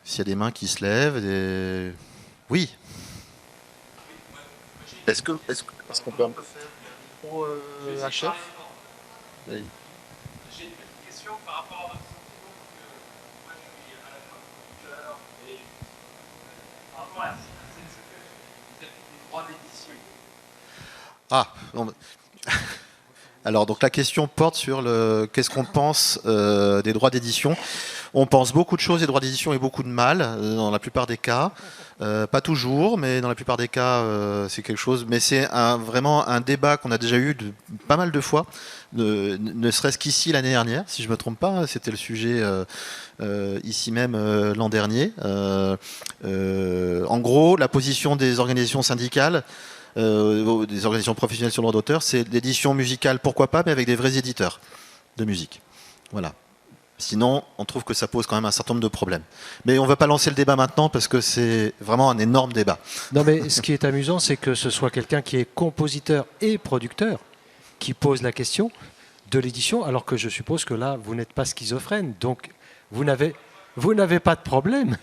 s'il y a des mains qui se lèvent. Oui. Est-ce qu'on peut un peu faire le micro à chef? Oui. J'ai une petite question par rapport à votre sentiment que moi je suis à la fin producteur et par rapport à cette des droits d'édition. Alors donc la question porte sur qu'est-ce qu'on pense des droits d'édition. On pense beaucoup de choses des droits d'édition et beaucoup de mal dans la plupart des cas. Pas toujours, mais dans la plupart des cas, c'est quelque chose. Mais c'est vraiment un débat qu'on a déjà eu pas mal de fois, ne serait-ce qu'ici l'année dernière, si je ne me trompe pas, c'était le sujet ici même l'an dernier. En gros, la position des organisations syndicales, des organisations professionnelles sur le droit d'auteur, c'est l'édition musicale, pourquoi pas, mais avec des vrais éditeurs de musique. Voilà. Sinon, on trouve que ça pose quand même un certain nombre de problèmes. Mais on ne va pas lancer le débat maintenant parce que c'est vraiment un énorme débat. Non, mais ce qui est amusant, c'est que ce soit quelqu'un qui est compositeur et producteur qui pose la question de l'édition, alors que je suppose que là, vous n'êtes pas schizophrène. Donc, vous n'avez pas de problème.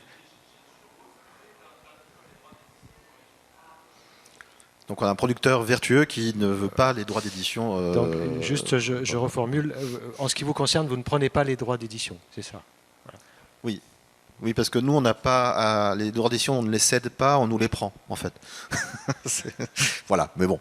Donc on a un producteur vertueux qui ne veut pas les droits d'édition. Donc juste, je reformule. En ce qui vous concerne, vous ne prenez pas les droits d'édition, c'est ça? Voilà. Oui, parce que nous, on n'a pas les droits d'édition, on ne les cède pas, on nous les prend, en fait. Voilà, mais bon.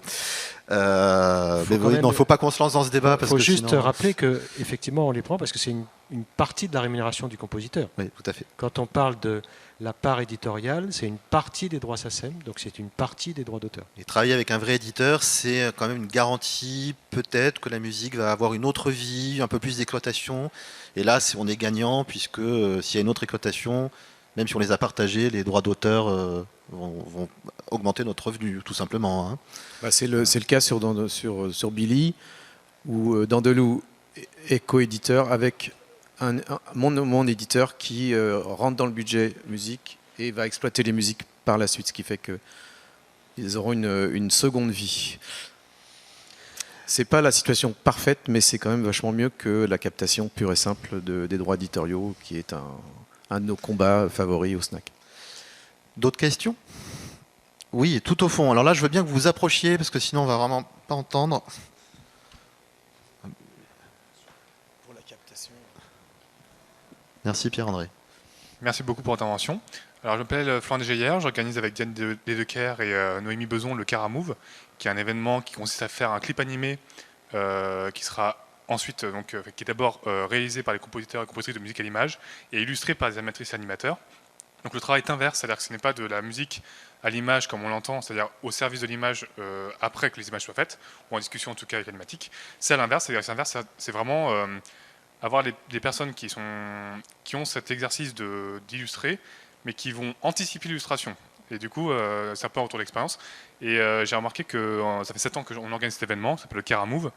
Il ne faut pas qu'on se lance dans ce débat. Il faut juste rappeler qu'effectivement, on les prend parce que c'est une partie de la rémunération du compositeur. Oui, tout à fait. Quand on parle de la part éditoriale, c'est une partie des droits SACEM, donc c'est une partie des droits d'auteur. Et travailler avec un vrai éditeur, c'est quand même une garantie, peut-être, que la musique va avoir une autre vie, un peu plus d'exploitation. Et là, on est gagnant, puisque s'il y a une autre exploitation, même si on les a partagés, les droits d'auteur vont augmenter notre revenu, tout simplement. Hein. C'est le cas sur Billy, où Dandelou est coéditeur avec mon éditeur qui rentre dans le budget musique et va exploiter les musiques par la suite, ce qui fait qu'ils auront une seconde vie. C'est pas la situation parfaite, mais c'est quand même vachement mieux que la captation pure et simple des droits éditoriaux, qui est un de nos combats favoris au SNAC. D'autres questions? Oui, tout au fond. Alors là, je veux bien que vous vous approchiez, parce que sinon on va vraiment pas entendre. Pour la captation. Merci Pierre-André. Merci beaucoup pour l'intervention. Alors je m'appelle Florent Desgeyer, j'organise avec Diane Dedeker et Noémie Beson le Caramove, qui est un événement qui consiste à faire un clip animé qui sera ensuite, qui est d'abord réalisé par les compositeurs et compositrices de musique à l'image et illustré par les animatrices et animateurs. Donc le travail est inverse, c'est-à-dire que ce n'est pas de la musique à l'image comme on l'entend, c'est-à-dire au service de l'image après que les images soient faites, ou en discussion en tout cas avec l'animatique. C'est à l'inverse, c'est vraiment avoir des personnes qui ont cet exercice d'illustrer, mais qui vont anticiper l'illustration. Et du coup, c'est un peu un retour d'expérience. Et j'ai remarqué que ça fait 7 ans qu'on organise cet événement, ça s'appelle le Caramove.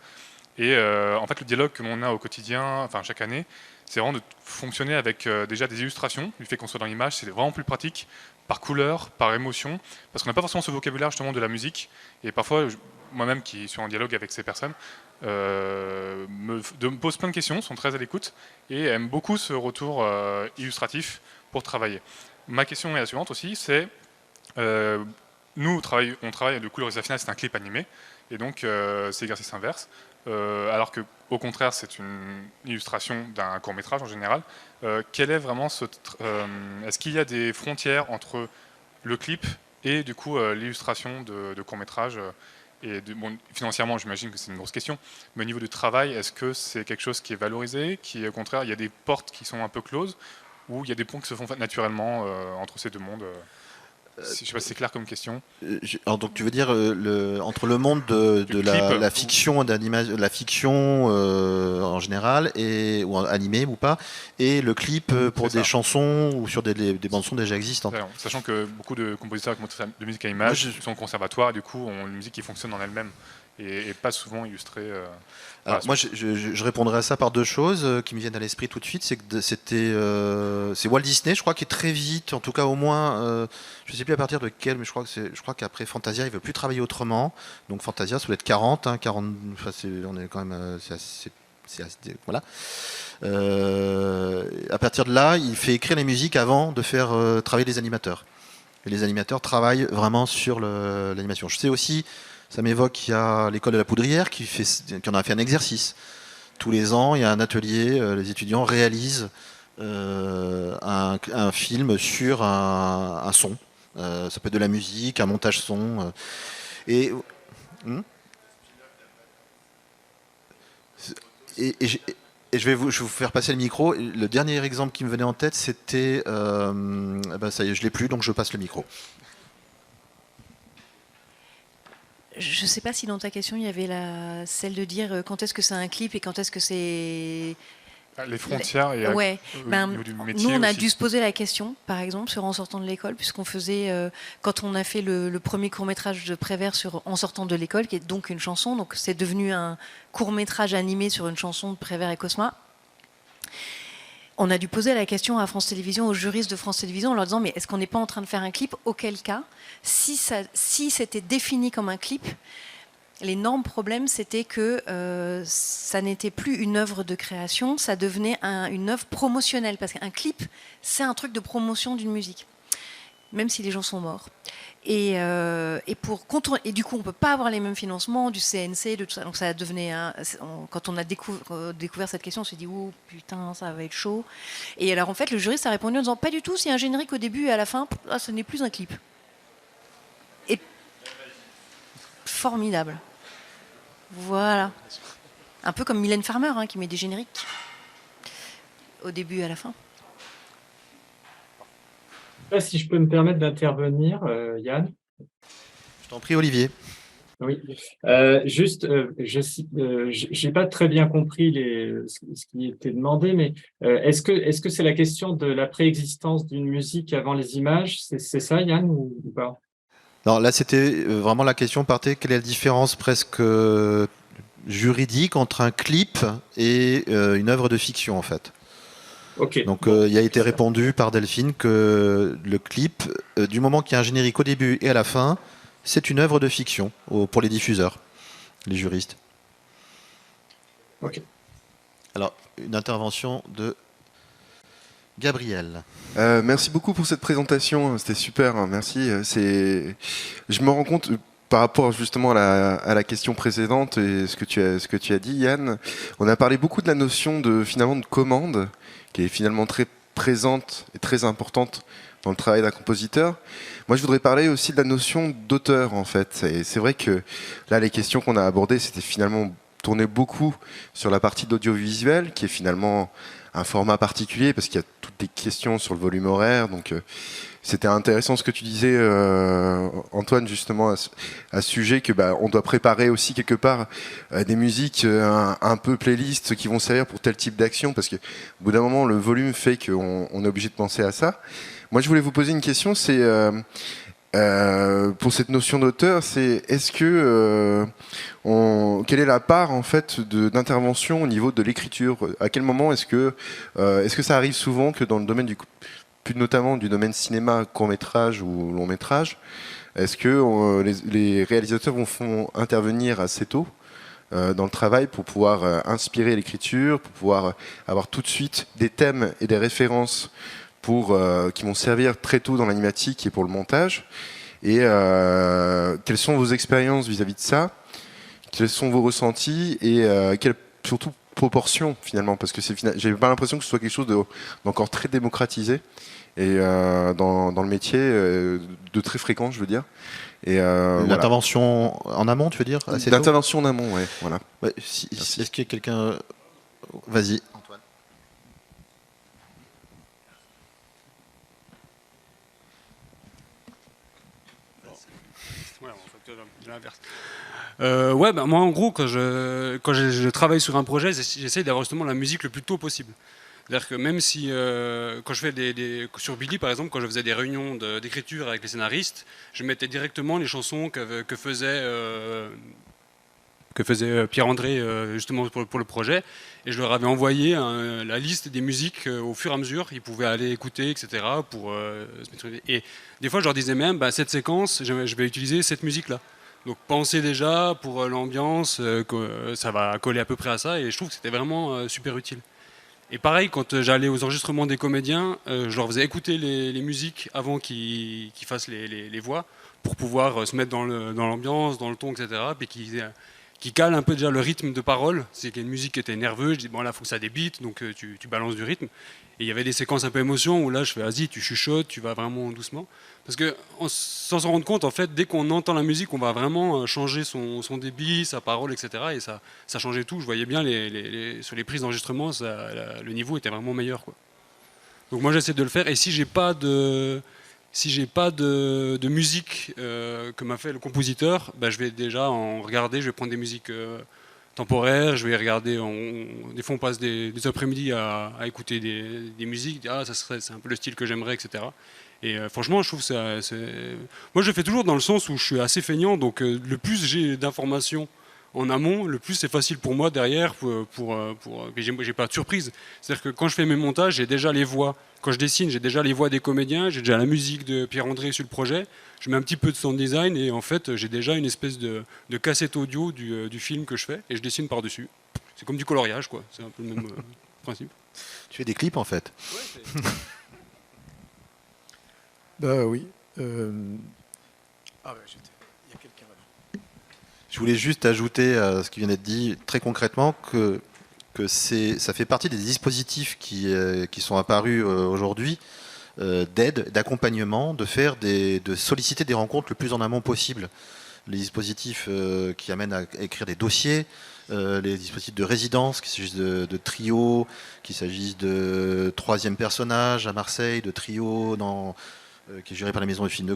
Et en fait, le dialogue que l'on a au quotidien, enfin chaque année, c'est vraiment de fonctionner avec déjà des illustrations. Du fait qu'on soit dans l'image, c'est vraiment plus pratique, par couleur, par émotion, parce qu'on n'a pas forcément ce vocabulaire justement de la musique. Et parfois, moi-même qui suis en dialogue avec ces personnes, me pose plein de questions, sont très à l'écoute et aiment beaucoup ce retour illustratif pour travailler. Ma question est la suivante aussi, c'est nous on travaille du coup le résultat final, c'est un clip animé Et donc, c'est l'exercice inverse. Alors que, au contraire, c'est une illustration d'un court-métrage en général. Quel est vraiment est-ce qu'il y a des frontières entre le clip et du coup l'illustration de court-métrage bon, financièrement, j'imagine que c'est une grosse question, mais au niveau du travail, est-ce que c'est quelque chose qui est valorisé, qui, au contraire, il y a des portes qui sont un peu closes, ou il y a des ponts qui se font naturellement entre ces deux mondes je ne sais pas si c'est clair comme question. Alors donc tu veux dire entre le monde de la fiction, la fiction en général, ou animé ou pas, et le clip pour des chansons ou sur des bandes son déjà existantes. Alors, sachant que beaucoup de compositeurs de musique à image sont au conservatoire et du coup ont une musique qui fonctionne en elle-même et pas souvent illustrée. Alors moi je répondrai à ça par deux choses qui me viennent à l'esprit tout de suite. C'est Walt Disney, je crois, qui est très vite, en tout cas au moins, je ne sais plus à partir de quel, mais je crois qu'après Fantasia il ne veut plus travailler autrement. Donc Fantasia ça doit être 40, enfin, on est quand même voilà. À partir de là, il fait écrire les musiques avant de faire travailler les animateurs. Et les animateurs travaillent vraiment sur l'animation. Je sais aussi, ça m'évoque, il y a l'école de la Poudrière qui en a fait un exercice. Tous les ans, il y a un atelier, les étudiants réalisent un film sur un son. Ça peut être de la musique, un montage son. Et je vais vous faire passer le micro. Le dernier exemple qui me venait en tête, c'était... ça y est, je ne l'ai plus, donc je passe le micro. Je ne sais pas si dans ta question, il y avait celle de dire quand est-ce que c'est un clip et quand est-ce que c'est... Les frontières et ouais. du métier. Nous, on a aussi. dû se poser la question, par exemple, sur En sortant de l'école, puisqu'on faisait, quand on a fait le premier court-métrage de Prévert sur En sortant de l'école, qui est donc une chanson, donc c'est devenu un court-métrage animé sur une chanson de Prévert et Cosma. On a dû poser la question à France Télévisions, aux juristes de France Télévisions, en leur disant mais est-ce qu'on n'est pas en train de faire un clip? Auquel cas, si c'était défini comme un clip, l'énorme problème c'était que ça n'était plus une œuvre de création, ça devenait une œuvre promotionnelle, parce qu'un clip, c'est un truc de promotion d'une musique, même si les gens sont morts. Et du coup, on ne peut pas avoir les mêmes financements du CNC, de tout ça. Donc ça devenait quand on a découvert cette question, on s'est dit oh putain, ça va être chaud. Et alors en fait, le juriste a répondu en disant pas du tout. S'il y a un générique au début et à la fin, ce n'est plus un clip. Et formidable. Voilà. Un peu comme Mylène Farmer qui met des génériques au début et à la fin. Si je peux me permettre d'intervenir, Yann. Je t'en prie, Olivier. Oui. J'ai pas très bien compris ce qui était demandé, mais est-ce que c'est la question de la préexistence d'une musique avant les images? C'est ça, Yann, ou pas? Non, là, c'était vraiment la question partait. Quelle est la différence presque juridique entre un clip et une œuvre de fiction, en fait? Okay. Donc il a été répondu par Delphine que le clip, du moment qu'il y a un générique au début et à la fin, c'est une œuvre de fiction pour les diffuseurs, les juristes. Ok. Alors, une intervention de Gabriel. Merci beaucoup pour cette présentation, c'était super, hein, merci. Je me rends compte, par rapport justement à la question précédente et ce que tu as dit, Yann, on a parlé beaucoup de la notion de commande, qui est finalement très présente et très importante dans le travail d'un compositeur. Moi, je voudrais parler aussi de la notion d'auteur, en fait. Et c'est vrai que là, les questions qu'on a abordées, c'était finalement tourné beaucoup sur la partie d'audiovisuel, qui est finalement un format particulier, parce qu'il y a toutes des questions sur le volume horaire. Donc, c'était intéressant ce que tu disais, Antoine, justement, à ce sujet, que on doit préparer aussi quelque part des musiques un peu playlist qui vont servir pour tel type d'action, parce qu'au bout d'un moment, le volume fait qu'on est obligé de penser à ça. Moi, je voulais vous poser une question, c'est pour cette notion d'auteur, c'est est-ce que quelle est la part en fait d'intervention au niveau de l'écriture? À quel moment est-ce que ça arrive souvent que dans le domaine plus notamment du domaine cinéma, court-métrage ou long-métrage, est-ce que les réalisateurs vous font intervenir assez tôt dans le travail pour pouvoir inspirer l'écriture, pour pouvoir avoir tout de suite des thèmes et des références qui vont servir très tôt dans l'animatique et pour le montage? Et quelles sont vos expériences vis-à-vis de ça? Quels sont vos ressentis et quelle surtout proportion finalement, parce que j'ai pas l'impression que ce soit quelque chose d'encore très démocratisé et dans le métier de très fréquent, je veux dire. Et l'intervention en amont, tu veux dire? L'intervention en amont, ouais, voilà. Ouais, est-ce qu'il y a quelqu'un? Vas-y, Antoine. Ouais, en fait, l'inverse. Moi en gros quand je travaille sur un projet, j'essaie d'avoir justement la musique le plus tôt possible. C'est-à-dire que même si quand je fais sur Billy par exemple, quand je faisais des réunions d'écriture avec les scénaristes, je mettais directement les chansons que faisait Pierre-André justement pour le projet, et je leur avais envoyé la liste des musiques au fur et à mesure, ils pouvaient aller écouter, etc. pour se maîtriser. Et des fois je leur disais même, cette séquence, je vais utiliser cette musique-là. Donc pensez déjà pour l'ambiance que ça va coller à peu près à ça, et je trouve que c'était vraiment super utile. Et pareil, quand j'allais aux enregistrements des comédiens, je leur faisais écouter les musiques avant qu'ils fassent les voix, pour pouvoir se mettre dans l'ambiance, dans le ton, etc. Puis qui cale un peu déjà le rythme de parole. C'est qu'il y a une musique qui était nerveuse, je dis bon là il faut que ça débite, donc tu balances du rythme. Et il y avait des séquences un peu émotion où là je fais vas-y, tu chuchotes, tu vas vraiment doucement. Parce que sans s'en rendre compte, en fait, dès qu'on entend la musique, on va vraiment changer son débit, sa parole, etc. Et ça changeait tout. Je voyais bien sur les prises d'enregistrement, le niveau était vraiment meilleur, quoi. Donc moi j'essaie de le faire. Et si j'ai pas de musique que m'a fait le compositeur, je vais déjà en regarder, je vais prendre des musiques temporaires, je vais regarder, des fois on passe des après-midi à écouter des musiques, c'est un peu le style que j'aimerais, etc. Et franchement je trouve ça, moi je fais toujours dans le sens où je suis assez feignant, donc le plus j'ai d'informations en amont, le plus c'est facile pour moi derrière j'ai pas de surprise. C'est-à-dire que quand je fais mes montages, j'ai déjà les voix. Quand je dessine, j'ai déjà les voix des comédiens, j'ai déjà la musique de Pierre-André sur le projet, je mets un petit peu de sound design et en fait j'ai déjà une espèce de cassette audio du film que je fais et je dessine par-dessus. C'est comme du coloriage, quoi. C'est un peu le même principe. Tu fais des clips en fait? Ouais, Bah oui. Il y a quelqu'un là. Je voulais juste ajouter à ce qui vient d'être dit très concrètement que ça fait partie des dispositifs qui sont apparus aujourd'hui d'aide, d'accompagnement, de solliciter des rencontres le plus en amont possible. Les dispositifs qui amènent à écrire des dossiers, les dispositifs de résidence, qu'il s'agisse de trio, qu'il s'agisse de troisième personnage à Marseille, de trio qui est géré par la maison du film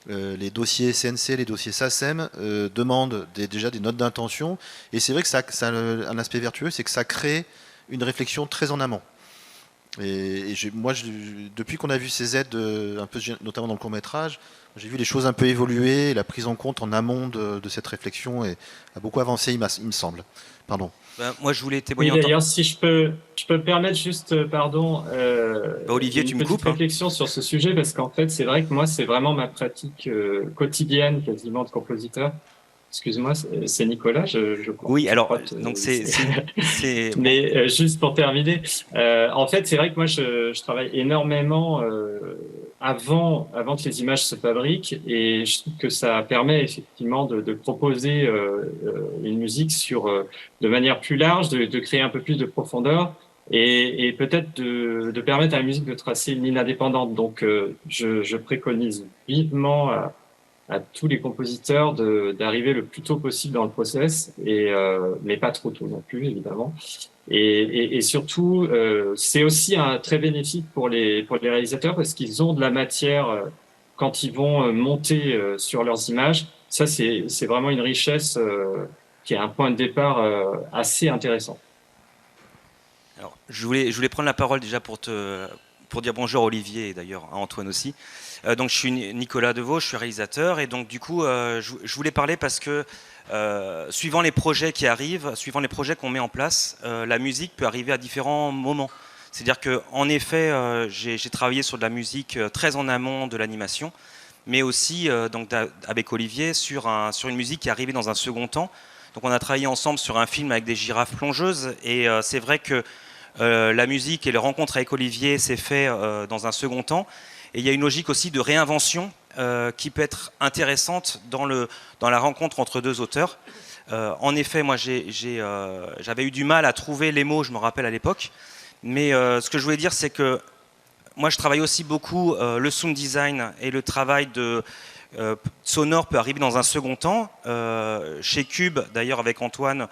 les dossiers CNC, les dossiers SACEM demandent déjà des notes d'intention, et c'est vrai que ça a un aspect vertueux, c'est que ça crée une réflexion très en amont. Et depuis qu'on a vu ces aides, un peu, notamment dans le court-métrage, j'ai vu les choses un peu évoluer, la prise en compte en amont de cette réflexion a beaucoup avancé, il me semble. Pardon. Moi, je voulais témoigner. Oui, d'ailleurs, si je peux me permettre juste, pardon, Olivier, tu me coupes. Une réflexion sur ce sujet, parce qu'en fait, c'est vrai que moi, c'est vraiment ma pratique quotidienne, quasiment, de compositeur. Excuse-moi, c'est Nicolas, je crois. Oui, alors, donc c'est... Mais juste pour terminer, en fait, c'est vrai que moi, je travaille énormément avant que les images se fabriquent, et je trouve que ça permet effectivement de proposer une musique de manière plus large, de créer un peu plus de profondeur, et peut-être de permettre à la musique de tracer une ligne indépendante. Donc, je préconise vivement à tous les compositeurs d'arriver le plus tôt possible dans le process, mais pas trop tôt non plus, évidemment. Et surtout, c'est aussi très bénéfique pour les réalisateurs, parce qu'ils ont de la matière quand ils vont monter sur leurs images. Ça, c'est vraiment une richesse qui est un point de départ assez intéressant. Alors, je voulais prendre la parole déjà pour dire bonjour à Olivier, et d'ailleurs à Antoine aussi. Donc je suis Nicolas Deveau, je suis réalisateur, et donc du coup je voulais parler parce que suivant les projets qui arrivent, suivant les projets qu'on met en place, la musique peut arriver à différents moments. C'est-à-dire qu'en effet, j'ai travaillé sur de la musique très en amont de l'animation, mais aussi donc avec Olivier sur une musique qui est arrivée dans un second temps. Donc on a travaillé ensemble sur un film avec des girafes plongeuses, et c'est vrai que la musique et le rencontre avec Olivier s'est fait dans un second temps. Et il y a une logique aussi de réinvention qui peut être intéressante dans la rencontre entre deux auteurs. En effet, moi j'avais eu du mal à trouver les mots, je me rappelle à l'époque, mais ce que je voulais dire, c'est que moi je travaille aussi beaucoup le sound design, et le travail sonore peut arriver dans un second temps. Chez Cube, d'ailleurs avec Antoine,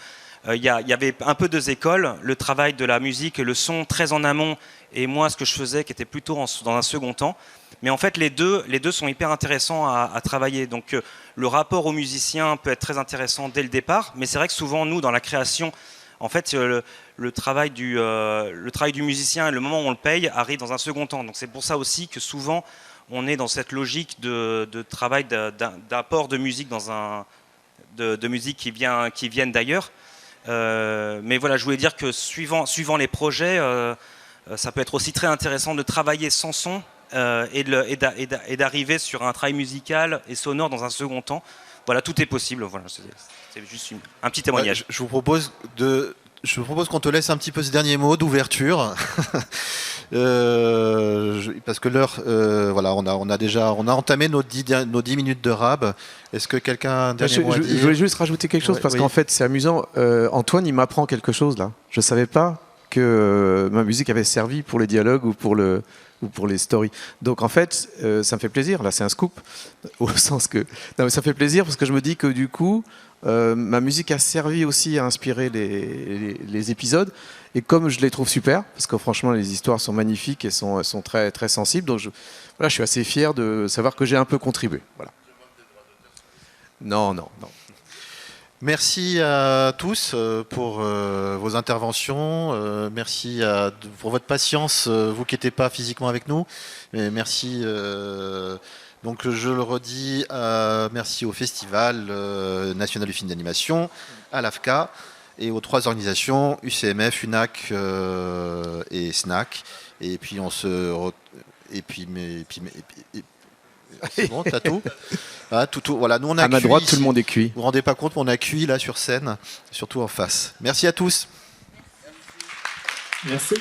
il y avait un peu deux écoles, le travail de la musique et le son très en amont, et moi ce que je faisais qui était plutôt dans un second temps. Mais en fait les deux sont hyper intéressants à travailler. Donc le rapport aux musiciens peut être très intéressant dès le départ, mais c'est vrai que souvent nous dans la création, en fait le travail du musicien et le moment où on le paye arrive dans un second temps. Donc c'est pour ça aussi que souvent on est dans cette logique de travail d'apport de musique de musique qui viennent d'ailleurs. Mais voilà, je voulais dire que suivant les projets, ça peut être aussi très intéressant de travailler sans son et d'arriver sur un travail musical et sonore dans un second temps. Voilà, tout est possible. Voilà, c'est juste un petit témoignage. Je vous propose qu'on te laisse un petit peu ce dernier mot d'ouverture. Parce que l'heure, voilà, on a entamé nos 10 minutes de rab. Est-ce que quelqu'un a un dernier mot à dire ? Je voulais juste rajouter quelque chose, parce qu'en fait c'est amusant. Antoine, il m'apprend quelque chose là. Je ne savais pas que ma musique avait servi pour les dialogues ou pour les stories. Donc en fait, ça me fait plaisir. Là, c'est un scoop, au sens que... Non, mais ça fait plaisir parce que je me dis que du coup, ma musique a servi aussi à inspirer les épisodes. Et comme je les trouve super, parce que franchement, les histoires sont magnifiques et sont très, très sensibles. Donc je suis assez fier de savoir que j'ai un peu contribué. Voilà. Non. Merci à tous pour vos interventions. Merci pour votre patience, vous qui n'étiez pas physiquement avec nous. Mais merci. Donc je le redis, merci au Festival national du film d'animation, à l'AFCA et aux 3 organisations UCMF, UNAC et SNAC. Et puis c'est bon, t'as tout. Ah, tout. Voilà, nous on a à ma cuit droite, ici. tout le monde est cuit. Vous vous rendez pas compte, mais on a cuit là sur scène, surtout en face. Merci à tous. Merci.